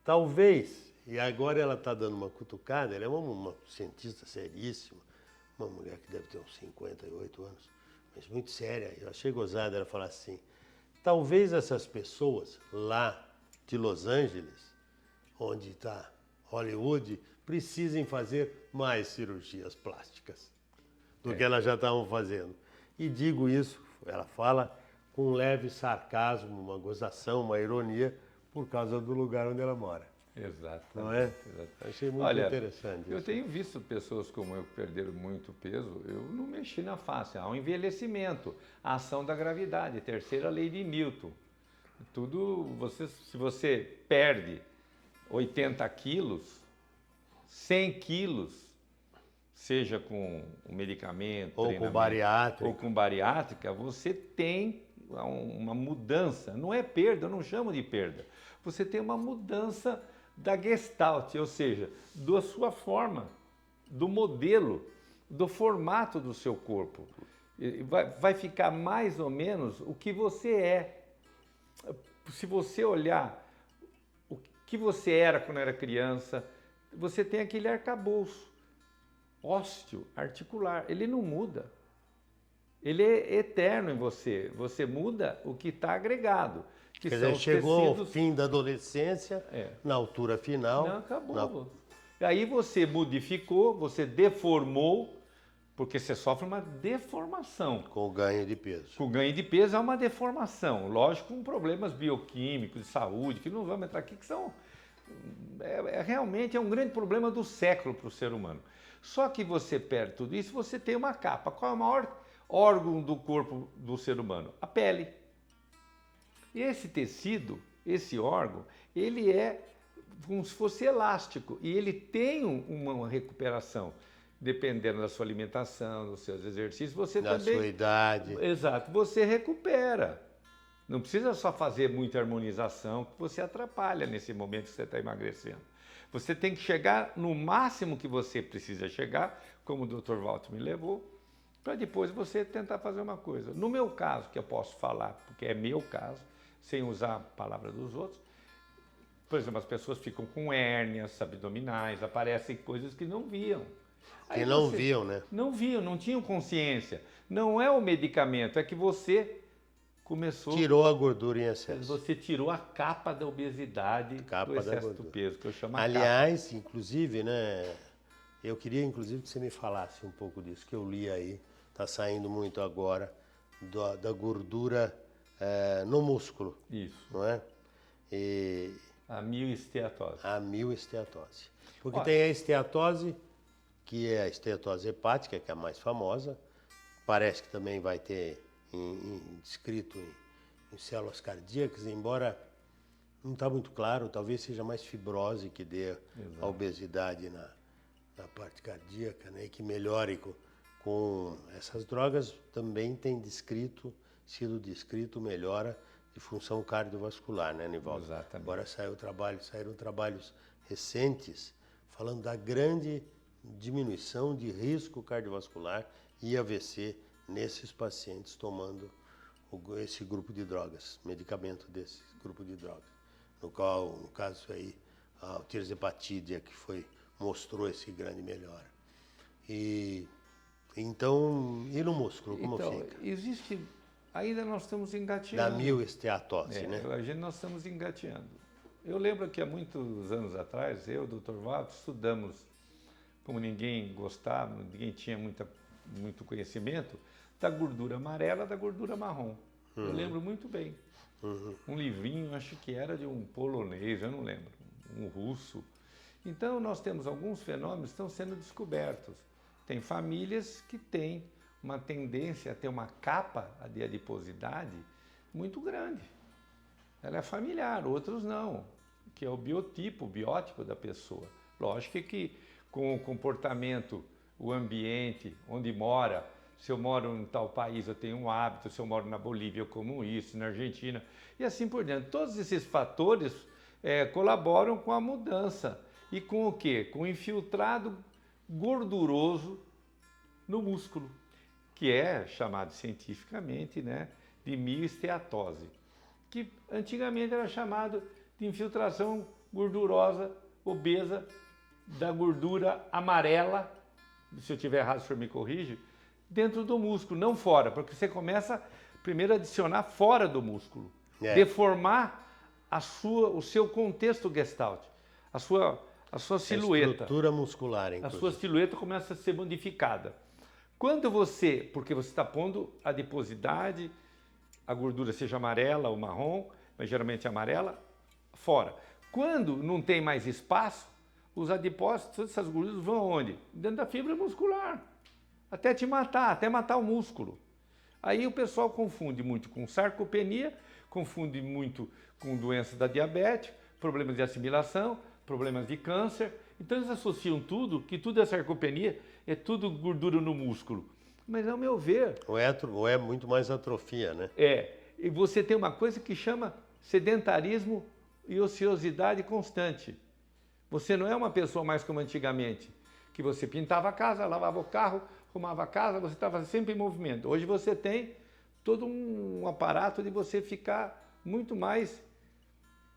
Talvez, e agora ela está dando uma cutucada, ela é uma cientista seríssima, uma mulher que deve ter uns 58 anos, mas muito séria, eu achei gozada ela falar assim, talvez essas pessoas lá de Los Angeles, onde está Hollywood, precisem fazer mais cirurgias plásticas do que elas já estavam fazendo. E digo isso, ela fala com um leve sarcasmo, uma gozação, uma ironia, por causa do lugar onde ela mora. Exato. Não é? Achei muito interessante. Eu tenho visto pessoas como eu que perderam muito peso, eu não mexi na face, há um envelhecimento, a ação da gravidade, terceira lei de Newton. Se você perde 80 quilos, 100 quilos, seja com um medicamento, ou com bariátrica, você tem uma mudança, não é perda, eu não chamo de perda, você tem uma mudança da gestalt, ou seja, da sua forma, do modelo, do formato do seu corpo. Vai ficar mais ou menos o que você é. Se você olhar o que você era quando era criança, você tem aquele arcabouço, osteoarticular. Ele não muda. Ele é eterno em você. Você muda o que está agregado. Que Quer são dizer, os chegou ao tecidos. fim da adolescência, na altura final. Não, acabou. Aí você modificou, você deformou, porque você sofre uma deformação. Com o ganho de peso. Com o ganho de peso é uma deformação. Lógico, com problemas bioquímicos, de saúde, que não vamos entrar aqui, que são... realmente é um grande problema do século para o ser humano. Só que você perde tudo isso, você tem uma capa. Qual é o maior órgão do corpo do ser humano? A pele. E esse tecido, esse órgão, ele é como se fosse elástico e ele tem uma recuperação. Dependendo da sua alimentação, dos seus exercícios, você da também... sua idade. Exato, você recupera. Não precisa só fazer muita harmonização, que você atrapalha nesse momento que você está emagrecendo. Você tem que chegar no máximo que você precisa chegar, como o Dr. Walter me levou, para depois você tentar fazer uma coisa. No meu caso, que eu posso falar, porque é meu caso, sem usar a palavra dos outros, por exemplo, as pessoas ficam com hérnias abdominais, aparecem coisas que não viam. Que não viam, né? Não viam, não tinham consciência. Não é o medicamento, é que você começou... Tirou a gordura em excesso. Você tirou a capa da obesidade, do excesso do peso, que eu chamo a capa. Aliás, inclusive, né? Eu queria, inclusive, que você me falasse um pouco disso, que eu li aí, está saindo muito agora, da gordura no músculo. Isso. Não é? E a mioesteatose. A mioesteatose. Porque tem a esteatose, que é a esteatose hepática, que é a mais famosa. Parece que também vai ter descrito em células cardíacas, embora não está muito claro, talvez seja mais fibrose que dê a obesidade na parte cardíaca, né? E que melhore com essas drogas. Também tem sido descrito melhora de função cardiovascular, né, Nivaldo? Exatamente. Agora saíram trabalhos recentes falando da grande diminuição de risco cardiovascular e AVC nesses pacientes tomando esse grupo de drogas, medicamento desse grupo de drogas. No caso aí, a tirzepatide mostrou esse grande melhora. E no músculo, como fica? Existe... Ainda nós estamos engateando. Da mioesteatose, né? Nós estamos engateando. Eu lembro que há muitos anos atrás, eu e o Dr. Walter estudamos, como ninguém gostava, ninguém tinha muito conhecimento, da gordura amarela e da gordura marrom. Eu lembro muito bem. Um livrinho, acho que era de um polonês, eu não lembro, um russo. Então, nós temos alguns fenômenos que estão sendo descobertos. Tem famílias que têm uma tendência a ter uma capa de adiposidade muito grande. Ela é familiar, outros não, que é o biotipo, o biótipo da pessoa. Lógico que com o comportamento, o ambiente, onde mora, se eu moro em tal país eu tenho um hábito, se eu moro na Bolívia eu como isso, na Argentina, e assim por diante. Todos esses fatores colaboram com a mudança. E com o quê? Com o infiltrado gorduroso no músculo, que é chamado cientificamente, né, de mioesteatose, que antigamente era chamado de infiltração gordurosa, obesa, da gordura amarela, se eu estiver errado, o senhor me corrige, dentro do músculo, não fora, porque você começa primeiro a adicionar fora do músculo, deformar o seu contexto gestalt, a sua silhueta. A estrutura muscular, inclusive. A sua silhueta começa a ser modificada. Porque você está pondo a adiposidade, a gordura seja amarela ou marrom, mas geralmente amarela, fora. Quando não tem mais espaço, os adipócitos, todas essas gorduras vão aonde? Dentro da fibra muscular. Até te matar, até matar o músculo. Aí o pessoal confunde muito com sarcopenia, confunde muito com doença da diabetes, problemas de assimilação, problemas de câncer. Então eles associam tudo, que tudo é sarcopenia, é tudo gordura no músculo. Mas ao meu ver... Ou é muito mais atrofia, né? E você tem uma coisa que chama sedentarismo e ociosidade constante. Você não é uma pessoa mais como antigamente, que você pintava a casa, lavava o carro, arrumava a casa, você estava sempre em movimento. Hoje você tem todo um aparato de você ficar muito mais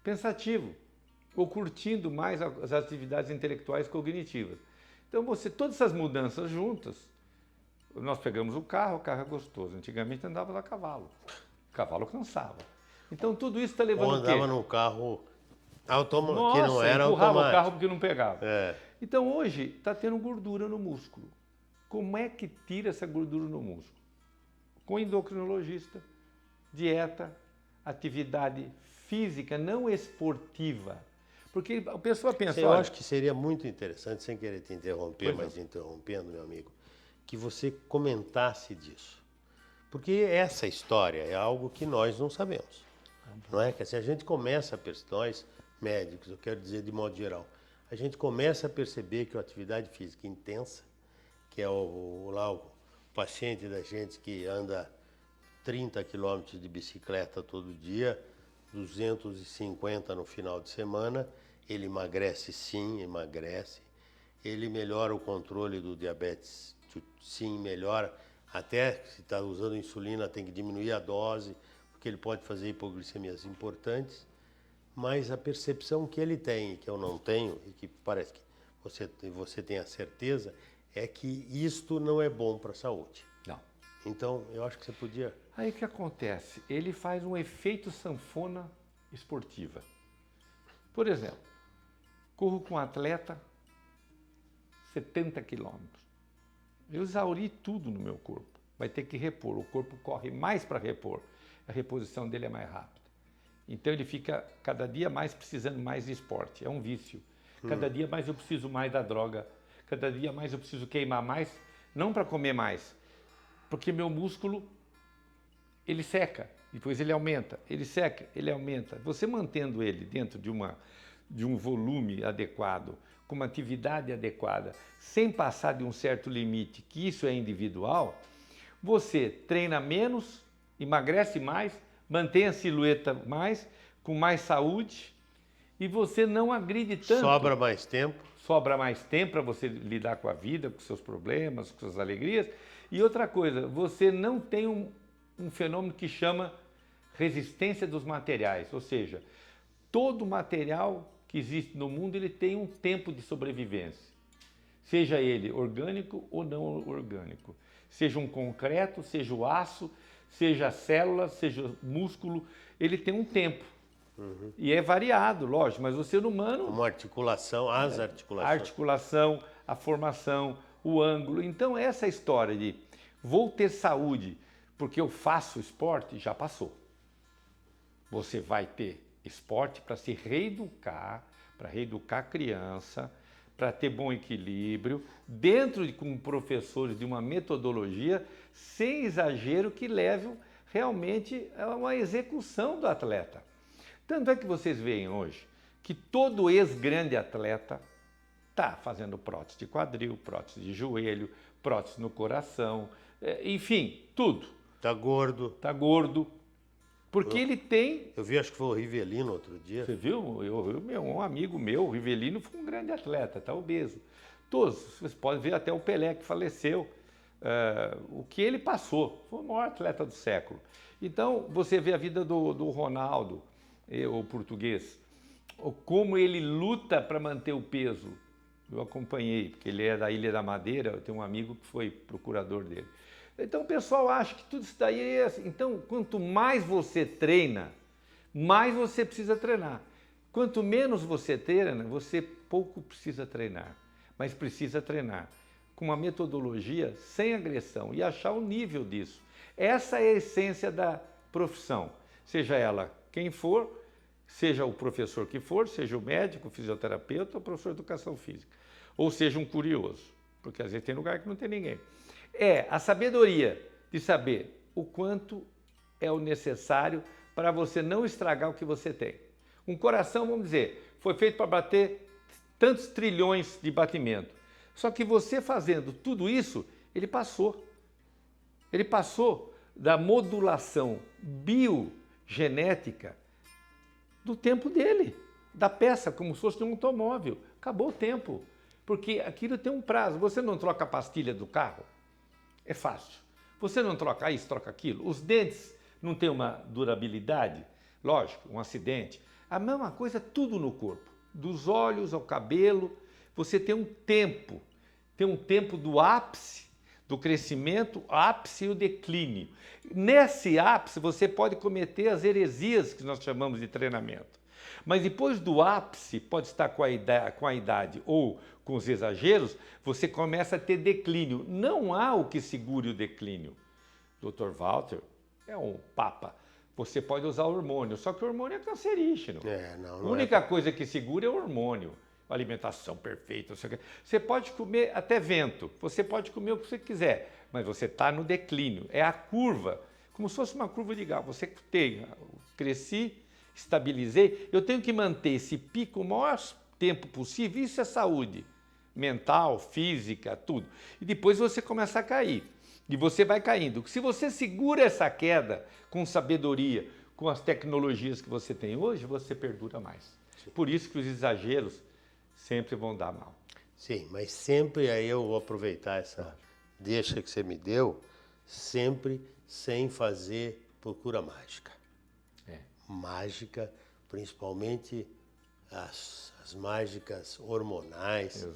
pensativo, ou curtindo mais as atividades intelectuais cognitivas. Então, todas essas mudanças juntas, nós pegamos o carro é gostoso. Antigamente andava a cavalo. O cavalo cansava. Então, tudo isso está levando Ou o quê? andava num carro que Nossa, não era empurrava o automático. carro porque não pegava. É. Então, hoje, está tendo gordura no músculo. Como é que tira essa gordura no músculo? Com endocrinologista, dieta, atividade física não esportiva. Porque a pessoa pensa, Eu olha, acho que seria muito interessante, sem querer te interromper, mas interrompendo, meu amigo, que você comentasse disso. Porque essa história é algo que nós não sabemos. Não é? Que se a gente começa a perceber, nós médicos, eu quero dizer de modo geral, a gente começa a perceber que a atividade física intensa, que é o paciente da gente que anda 30 quilômetros de bicicleta todo dia, 250 no final de semana, ele emagrece sim, emagrece. Ele melhora o controle do diabetes, sim, melhora. Até se está usando insulina, tem que diminuir a dose, porque ele pode fazer hipoglicemias importantes. Mas a percepção que ele tem, e que eu não tenho, e que parece que você tem a certeza, é que isto não é bom para a saúde. não. Então, eu acho que você podia... Aí o que acontece? Ele faz um efeito sanfona esportiva. Por exemplo, corro com um atleta 70 quilômetros. Eu exauri tudo no meu corpo. Vai ter que repor. O corpo corre mais para repor. A reposição dele é mais rápida. Então ele fica cada dia mais precisando mais de esporte. É um vício. Cada dia mais eu preciso mais da droga. Cada dia mais eu preciso queimar mais. Não para comer mais. Porque meu músculo, ele seca. Depois ele aumenta. Ele seca, ele aumenta. Você mantendo ele dentro de um volume adequado, com uma atividade adequada, sem passar de um certo limite, que isso é individual, você treina menos, emagrece mais, mantém a silhueta mais, com mais saúde, e você não agride tanto. Sobra mais tempo. Sobra mais tempo para você lidar com a vida, com seus problemas, com suas alegrias. E outra coisa, você não tem um fenômeno que chama resistência dos materiais, ou seja, todo material que existe no mundo, ele tem um tempo de sobrevivência. Seja ele orgânico ou não orgânico. Seja um concreto, seja o aço, seja a célula, seja o músculo, ele tem um tempo. E é variado, lógico, mas o ser humano... Uma articulação, as A articulações. articulação, a formação, o ângulo. Então essa história de vou ter saúde porque eu faço esporte, já passou. Você vai ter esporte para se reeducar, para reeducar a criança, para ter bom equilíbrio, com professores de uma metodologia, sem exagero, que leve realmente a uma execução do atleta. Tanto é que vocês veem hoje que todo ex-grande atleta está fazendo prótese de quadril, prótese de joelho, prótese no coração, enfim, tudo. Tá gordo. Está gordo. Porque ele tem... Eu vi, acho que foi o Rivelino outro dia. Você viu? Um amigo meu, o Rivelino, foi um grande atleta, está obeso. Todos, você pode ver até o Pelé, que faleceu. O que ele passou, foi o maior atleta do século. Então, você vê a vida do Ronaldo, o português, como ele luta para manter o peso. Eu acompanhei, porque ele é da Ilha da Madeira, eu tenho um amigo que foi procurador dele. Então o pessoal acha que tudo isso daí é assim. Então, quanto mais você treina, mais você precisa treinar. Quanto menos você treina, você pouco precisa treinar. Mas precisa treinar com uma metodologia sem agressão e achar o nível disso. Essa é a essência da profissão. Seja ela quem for, seja o professor que for, seja o médico, o fisioterapeuta ou o professor de educação física. Ou seja um curioso, porque às vezes tem lugar que não tem ninguém. É a sabedoria de saber o quanto é o necessário para você não estragar o que você tem. Um coração, vamos dizer, foi feito para bater tantos trilhões de batimento. Só que você fazendo tudo isso, ele passou. Ele passou da modulação biogenética do tempo dele, da peça, como se fosse um automóvel. Acabou o tempo, porque aquilo tem um prazo. Você não troca a pastilha do carro? É fácil. Você não troca isso, troca aquilo. Os dentes não têm uma durabilidade? Lógico, um acidente. A mesma coisa tudo no corpo. Dos olhos ao cabelo, você tem um tempo tem um tempo do ápice, do crescimento, ápice e o declínio. Nesse ápice você pode cometer as heresias que nós chamamos de treinamento. Mas depois do ápice, pode estar com a idade ou com os exageros, você começa a ter declínio. Não há o que segure o declínio. Dr. Walter é um papa. Você pode usar hormônio, só que o hormônio é cancerígeno. A única coisa que segura é o hormônio. Alimentação perfeita, você pode comer até vento, você pode comer o que você quiser, mas você está no declínio. É a curva, como se fosse uma curva de grau. Você tem, cresci, estabilizei, eu tenho que manter esse pico o maior tempo possível. Isso é saúde mental, física, tudo. E depois você começa a cair. E você vai caindo. Se você segura essa queda com sabedoria, com as tecnologias que você tem hoje, você perdura mais. Sim. Por isso que os exageros sempre vão dar mal. Sim, mas sempre aí eu vou aproveitar essa deixa que você me deu, sempre sem fazer procura mágica. Mágica, principalmente as mágicas hormonais.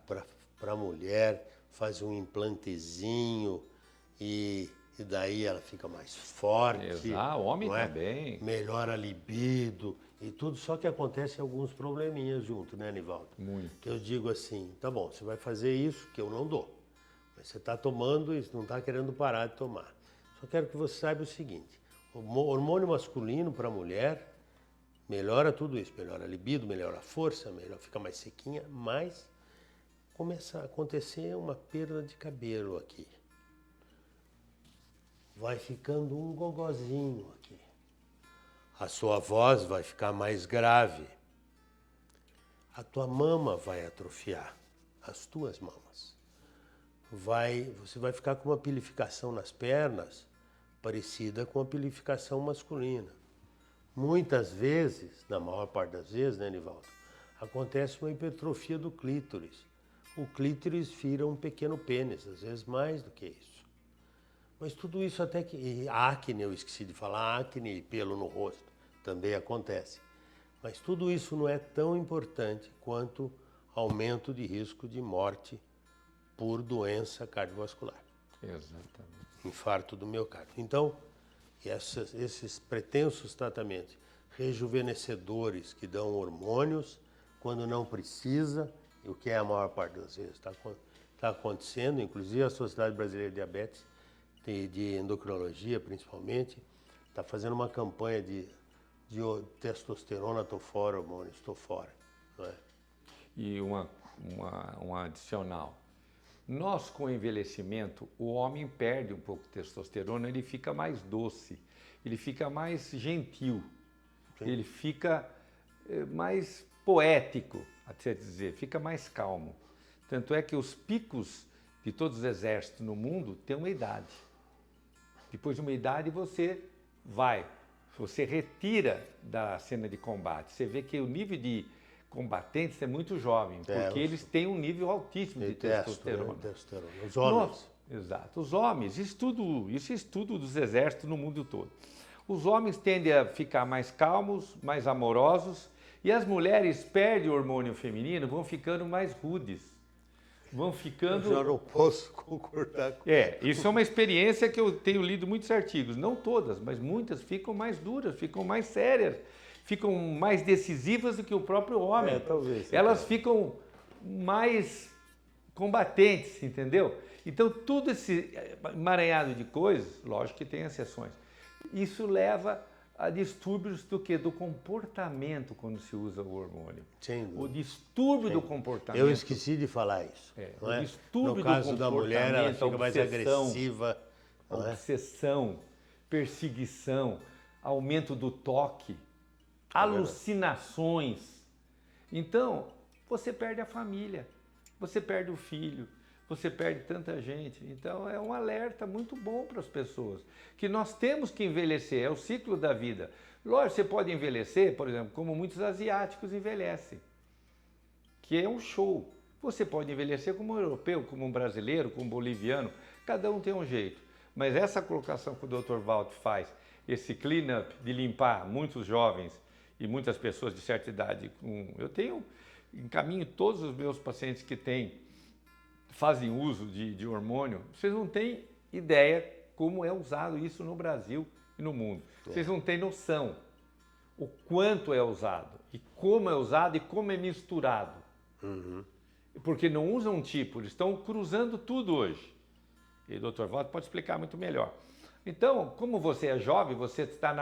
Para a mulher, faz um implantezinho e daí ela fica mais forte. O homem também. Melhora a libido e tudo, só que acontece alguns probleminhas junto, né, Nivaldo? Muito. Que eu digo assim, tá bom, você vai fazer isso que eu não dou, mas você está tomando e não está querendo parar de tomar. Só quero que você saiba o seguinte, o hormônio masculino para a mulher melhora tudo isso, melhora a libido, melhora a força, fica mais sequinha, mas começa a acontecer uma perda de cabelo aqui. Vai ficando um gogozinho aqui. A sua voz vai ficar mais grave. A tua mama vai atrofiar, as tuas mamas. Você vai ficar com uma pilificação nas pernas parecida com a pilificação masculina. Muitas vezes, na maior parte das vezes, né, Nivaldo, acontece uma hipertrofia do clítoris. O clítoris vira um pequeno pênis, às vezes mais do que isso. Mas tudo isso até que... E acne, eu esqueci de falar, acne e pelo no rosto também acontece. Mas tudo isso não é tão importante quanto aumento de risco de morte por doença cardiovascular. Exatamente. Infarto do miocárdio. Então, esses pretensos tratamentos rejuvenescedores que dão hormônios quando não precisa, o que é a maior parte das vezes está acontecendo, inclusive a Sociedade Brasileira de Diabetes, de endocrinologia principalmente, está fazendo uma campanha de testosterona, tô fora, hormônios, tô fora. Não é? E um adicional. Nós, com o envelhecimento, o homem perde um pouco de testosterona, ele fica mais doce, ele fica mais gentil, ele fica mais poético, até dizer, fica mais calmo. Tanto é que os picos de todos os exércitos no mundo têm uma idade. Depois de uma idade você retira da cena de combate. Você vê que o nível de combatentes é muito jovem, porque eles têm um nível altíssimo de testosterona. Os homens. Exato. Os homens, isso é estudo dos exércitos no mundo todo. Os homens tendem a ficar mais calmos, mais amorosos, e as mulheres perdem o hormônio feminino, vão ficando mais rudes. Vão ficando... Eu já não posso concordar com isso é uma experiência que eu tenho lido muitos artigos. Não todas, mas muitas ficam mais duras, ficam mais sérias, ficam mais decisivas do que o próprio homem. Talvez. Elas ficam mais combatentes, entendeu? Então, tudo esse emaranhado de coisas, lógico que tem exceções, isso leva a distúrbios do comportamento quando se usa o hormônio. O distúrbio do comportamento. Eu esqueci de falar isso. O distúrbio no caso do da mulher, ela fica mais agressiva. Obsessão, perseguição, aumento do toque, alucinações. Então, você perde a família, você perde o filho, você perde tanta gente. Então, é um alerta muito bom para as pessoas, que nós temos que envelhecer, é o ciclo da vida. Lógico, você pode envelhecer, por exemplo, como muitos asiáticos envelhecem, que é um show. Você pode envelhecer como um europeu, como um brasileiro, como um boliviano, cada um tem um jeito. Mas essa colocação que o Dr. Walter faz, esse clean-up de limpar muitos jovens e muitas pessoas de certa idade, eu encaminho todos os meus pacientes que têm fazem uso de hormônio, vocês não têm ideia como é usado isso no Brasil e no mundo. Vocês não têm noção o quanto é usado, e como é usado e como é misturado. Porque não usam um tipo, eles estão cruzando tudo hoje. E o Dr. Walter pode explicar muito melhor. Então, como você é jovem, você está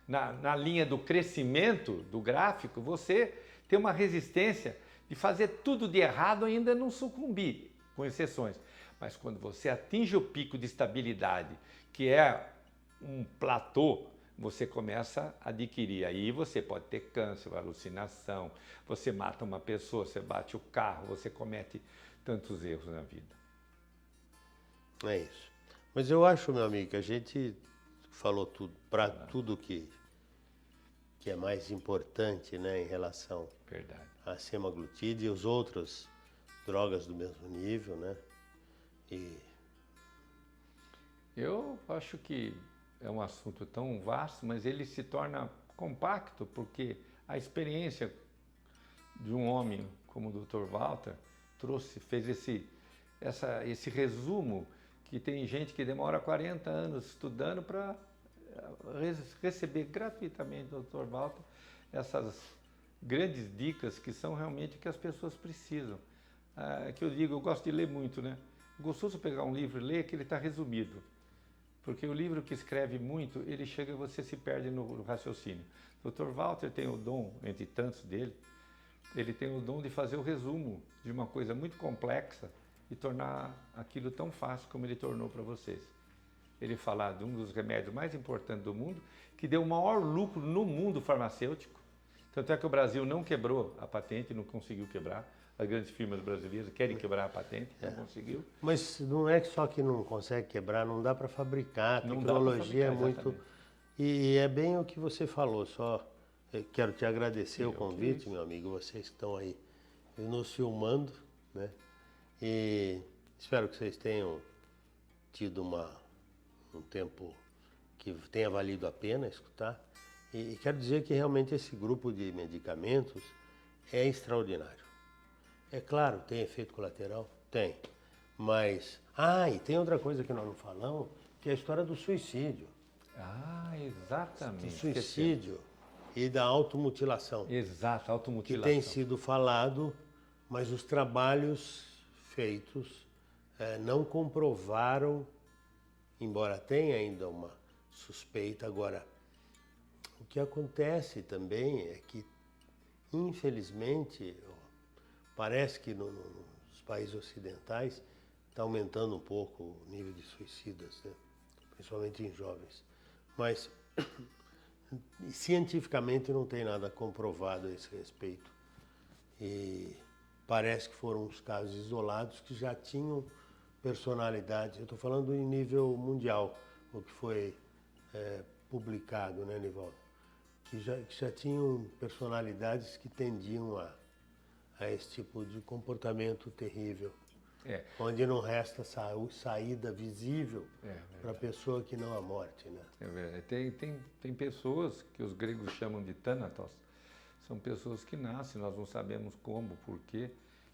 na linha do crescimento do gráfico, você tem uma resistência de fazer tudo de errado ainda não sucumbir, com exceções. Mas quando você atinge o pico de estabilidade, que é um platô, você começa a adquirir. Aí você pode ter câncer, alucinação, você mata uma pessoa, você bate o carro, você comete tantos erros na vida. É isso. Mas eu acho, meu amigo, que a gente falou tudo, para tudo que é mais importante, né, em relação Verdade. à semaglutide e os outros drogas do mesmo nível, né? E Eu acho que é um assunto tão vasto, mas ele se torna compacto porque a experiência de um homem como o Dr. Walter fez esse resumo, que tem gente que demora 40 anos estudando para receber gratuitamente do Dr. Walter essas grandes dicas que são realmente o que as pessoas precisam. Que eu digo, eu gosto de ler muito, né? É gostoso pegar um livro e ler que ele está resumido. Porque o livro que escreve muito, ele chega e você se perde no raciocínio. O Dr. Walter tem o dom, entre tantos dele, ele tem o dom de fazer o resumo de uma coisa muito complexa e tornar aquilo tão fácil como ele tornou para vocês. Ele fala de um dos remédios mais importantes do mundo, que deu o maior lucro no mundo farmacêutico. Tanto é que o Brasil não quebrou a patente, não conseguiu quebrar. As grandes firmas brasileiras querem quebrar a patente, não conseguiu. mas não é só que não consegue quebrar, não dá para fabricar. A Não dá pra tecnologia é fabricar, muito. exatamente. E é bem o que você falou, só quero te agradecer o que convite, isso. meu amigo, vocês que estão aí nos filmando, né? E espero que vocês tenham tido um tempo que tenha valido a pena escutar. E quero dizer que realmente esse grupo de medicamentos é extraordinário. É claro, tem efeito colateral? Tem. Mas, e tem outra coisa que nós não falamos, que é a história do suicídio. Exatamente. Do suicídio e da automutilação. Exato, Que automutilação. tem sido falado, mas os trabalhos feitos não comprovaram, embora tenha ainda uma suspeita. Agora, o que acontece também é que, infelizmente, parece que nos países ocidentais está aumentando um pouco o nível de suicidas, né? Principalmente em jovens. Mas cientificamente não tem nada comprovado a esse respeito. E parece que foram uns casos isolados que já tinham personalidades. Eu estou falando em nível mundial, o que foi publicado, né, Nivaldo? Que já tinham personalidades que tendiam a esse tipo de comportamento terrível. Onde não resta saída visível para a pessoa que não a morte, né? É verdade. Tem pessoas que os gregos chamam de thanatos, são pessoas que nascem, nós não sabemos como, porquê,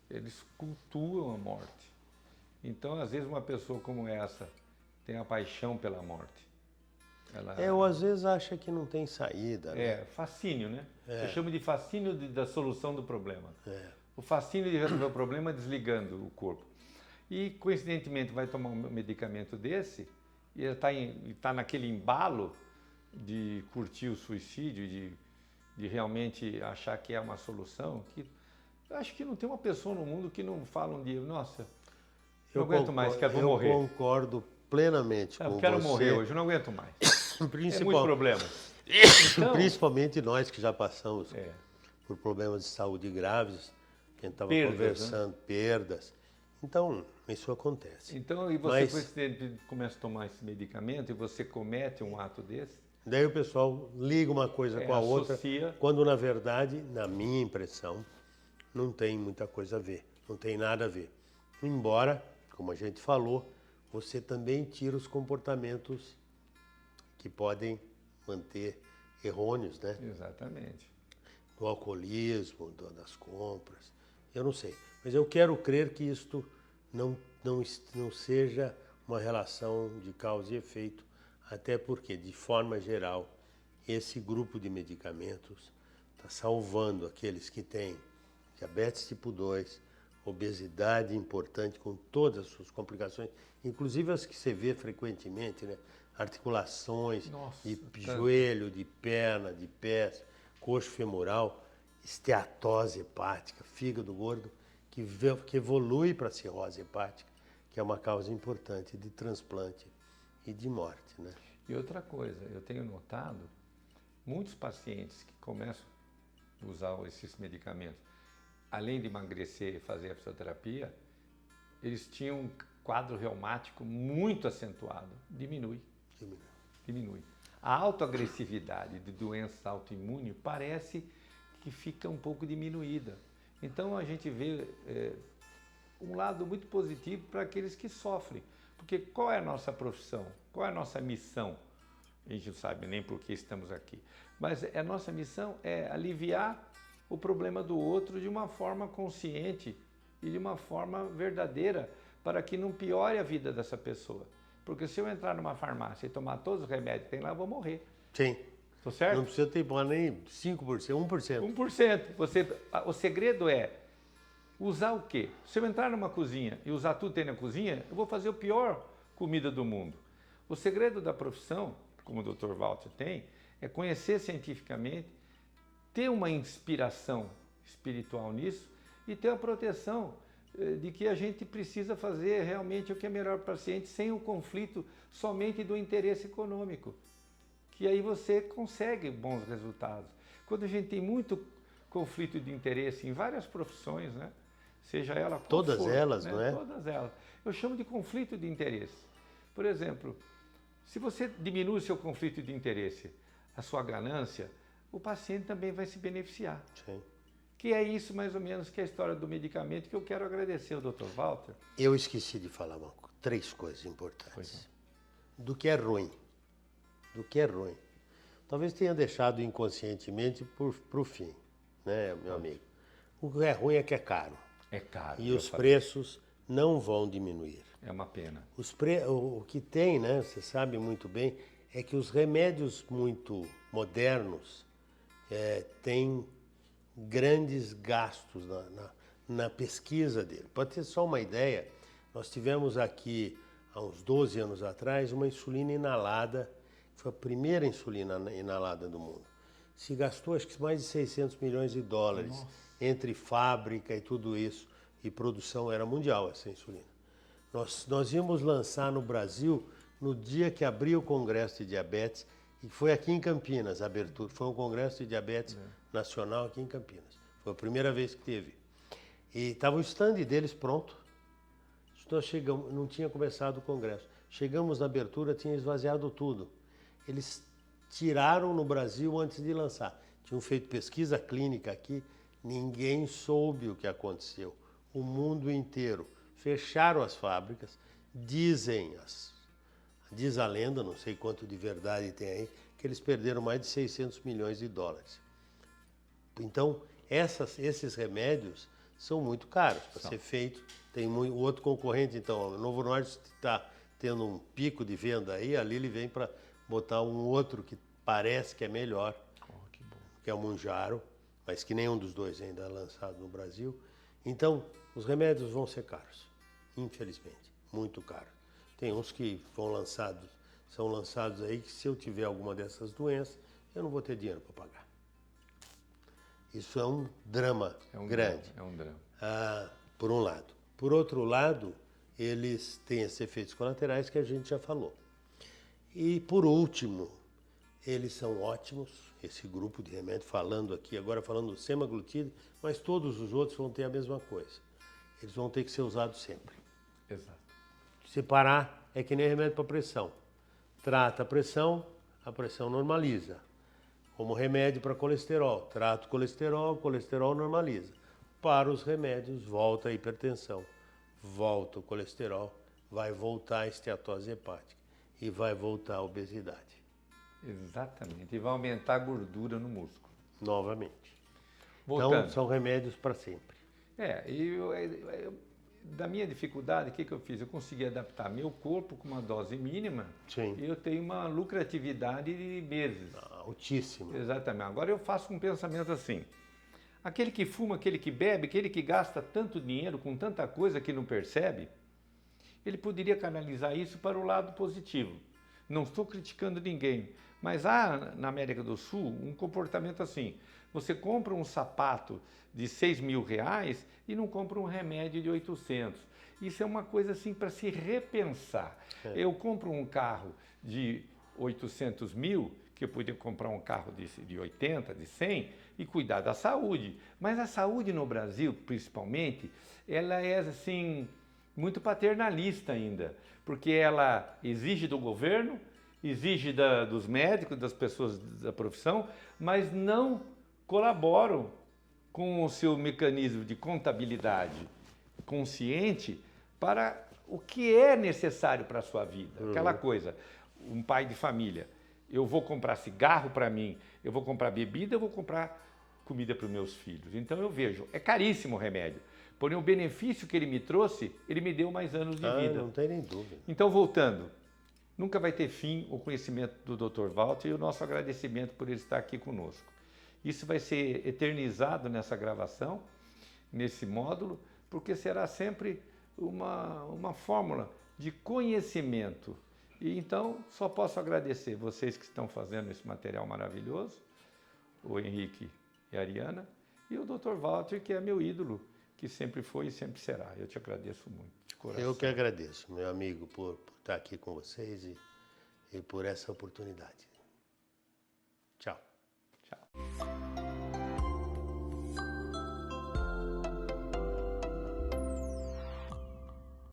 eles cultuam a morte. Então, às vezes, uma pessoa como essa tem a paixão pela morte. Ou às vezes acha que não tem saída, né? Fascínio, né? Eu chamo de fascínio da solução do problema. O fascínio de resolver o problema desligando o corpo. E, coincidentemente, vai tomar um medicamento desse e ele está naquele embalo de curtir o suicídio, de realmente achar que é uma solução, que eu acho que não tem uma pessoa no mundo que não fala um dia, nossa, não aguento mais, vou morrer. Eu concordo plenamente com você. Eu quero morrer hoje, eu não aguento mais. É muito problema. Então, principalmente nós que já passamos por problemas de saúde graves, a gente estava conversando, perdas. Então, isso acontece. Então, e você, coincidente, começa a tomar esse medicamento e você comete um ato desse? Daí o pessoal liga uma coisa com a outra, quando na verdade, na minha impressão, não tem muita coisa a ver, não tem nada a ver. Embora, como a gente falou, você também tira os comportamentos que podem manter errôneos, né? Exatamente. Do alcoolismo, das compras, eu não sei. Mas eu quero crer que isto não seja uma relação de causa e efeito, até porque, de forma geral, esse grupo de medicamentos está salvando aqueles que têm diabetes tipo 2, obesidade importante com todas as suas complicações, inclusive as que você vê frequentemente, né? Articulações, de joelho, de perna, de pés, coxo femoral, esteatose hepática, fígado gordo, que evolui para a cirrose hepática, que é uma causa importante de transplante e de morte, né? E outra coisa, eu tenho notado muitos pacientes que começam a usar esses medicamentos, além de emagrecer e fazer a fisioterapia, eles tinham um quadro reumático muito acentuado. Diminui. A autoagressividade de doença autoimune parece que fica um pouco diminuída. Então a gente vê um lado muito positivo para aqueles que sofrem. Porque qual é a nossa profissão? Qual é a nossa missão? A gente não sabe nem por que estamos aqui. Mas a nossa missão é aliviar o problema do outro de uma forma consciente e de uma forma verdadeira, para que não piore a vida dessa pessoa. Porque se eu entrar numa farmácia e tomar todos os remédios que tem lá, eu vou morrer. Sim. Tô certo? Não precisa ter nem 5%, 1%. 1%. O segredo é usar o quê? Se eu entrar numa cozinha e usar tudo que tem na cozinha, eu vou fazer a pior comida do mundo. O segredo da profissão, como o Dr. Walter tem, é conhecer cientificamente, ter uma inspiração espiritual nisso e ter a proteção de que a gente precisa fazer realmente o que é melhor para o paciente sem o conflito somente do interesse econômico, que aí você consegue bons resultados. Quando a gente tem muito conflito de interesse em várias profissões, né? Seja ela qual todas for, elas, né? não é? Todas elas. Eu chamo de conflito de interesse. Por exemplo, se você diminui o seu conflito de interesse, a sua ganância, o paciente também vai se beneficiar. Sim. Que é isso mais ou menos que é a história do medicamento, que eu quero agradecer ao Dr. Walter. Eu esqueci de falar 3 coisas importantes. Do que é ruim. Do que é ruim. Talvez tenha deixado inconscientemente para o fim, né, meu amigo? O que é ruim é que é caro. É caro. E os preços não vão diminuir. É uma pena. O que tem, né, você sabe muito bem, é que os remédios muito modernos têm grandes gastos na pesquisa dele. Pode ter só uma ideia, nós tivemos aqui, há uns 12 anos atrás, uma insulina inalada, que foi a primeira insulina inalada do mundo. Se gastou, acho que mais de 600 milhões de dólares. Nossa. Entre fábrica e tudo isso, e produção era mundial essa insulina. Nós íamos lançar no Brasil no dia que abriu o Congresso de Diabetes, e foi aqui em Campinas a abertura, foi um Congresso de Diabetes Nacional aqui em Campinas. Foi a primeira vez que teve. E estava o stand deles pronto. Nós chegamos, não tinha começado o Congresso. Chegamos na abertura, tinha esvaziado tudo. Eles tiraram no Brasil antes de lançar. Tinham feito pesquisa clínica aqui, ninguém soube o que aconteceu. O mundo inteiro. Fecharam as fábricas, diz a lenda, não sei quanto de verdade tem aí, que eles perderam mais de 600 milhões de dólares. Então, esses remédios são muito caros para ser feito. Tem o outro concorrente, então, o Novo Norte está tendo um pico de venda aí, a Lilly vem para botar um outro que parece que é melhor, que é o Mounjaro, mas que nenhum dos dois ainda é lançado no Brasil. Então, os remédios vão ser caros, infelizmente, muito caros. Tem uns que são lançados aí que se eu tiver alguma dessas doenças, eu não vou ter dinheiro para pagar. Isso é um drama grande. É um drama. Por um lado. Por outro lado, eles têm esses efeitos colaterais que a gente já falou. E por último, eles são ótimos, esse grupo de remédio, agora falando do semaglutide, mas todos os outros vão ter a mesma coisa. Eles vão ter que ser usados sempre. Exato. Se parar, é que nem remédio para pressão. Trata a pressão normaliza. Como remédio para colesterol, trata o colesterol normaliza. Para os remédios, volta a hipertensão, volta o colesterol, vai voltar a esteatose hepática e vai voltar a obesidade. Exatamente, e vai aumentar a gordura no músculo. Novamente. Voltando. Então, são remédios para sempre. da minha dificuldade, o que eu fiz? Eu consegui adaptar meu corpo com uma dose mínima. Sim. E eu tenho uma lucratividade de meses. Altíssimo. Exatamente. Agora eu faço um pensamento assim. Aquele que fuma, aquele que bebe, aquele que gasta tanto dinheiro com tanta coisa que não percebe, ele poderia canalizar isso para o lado positivo. Não estou criticando ninguém, mas há na América do Sul um comportamento assim. Você compra um sapato de R$6.000 e não compra um remédio de 800. Isso é uma coisa assim para se repensar. Eu compro um carro de 800 mil, que eu podia comprar um carro de 80, de 100 e cuidar da saúde. Mas a saúde no Brasil, principalmente, ela é assim muito paternalista ainda, porque ela exige do governo, exige dos médicos, das pessoas da profissão, mas não colaboram com o seu mecanismo de contabilidade consciente para o que é necessário para a sua vida. Aquela coisa, um pai de família, eu vou comprar cigarro para mim, eu vou comprar bebida, eu vou comprar comida para os meus filhos. Então eu vejo, é caríssimo o remédio, porém o benefício que ele me trouxe, ele me deu mais anos de vida. Não tem nem dúvida. Então, voltando, nunca vai ter fim o conhecimento do Dr. Walter e o nosso agradecimento por ele estar aqui conosco. Isso vai ser eternizado nessa gravação, nesse módulo, porque será sempre uma fórmula de conhecimento. E então, só posso agradecer vocês que estão fazendo esse material maravilhoso, o Henrique e a Ariana, e o Dr. Walter, que é meu ídolo, que sempre foi e sempre será. Eu te agradeço muito, de coração. Eu que agradeço, meu amigo, por estar aqui com vocês e por essa oportunidade. Tchau. Tchau.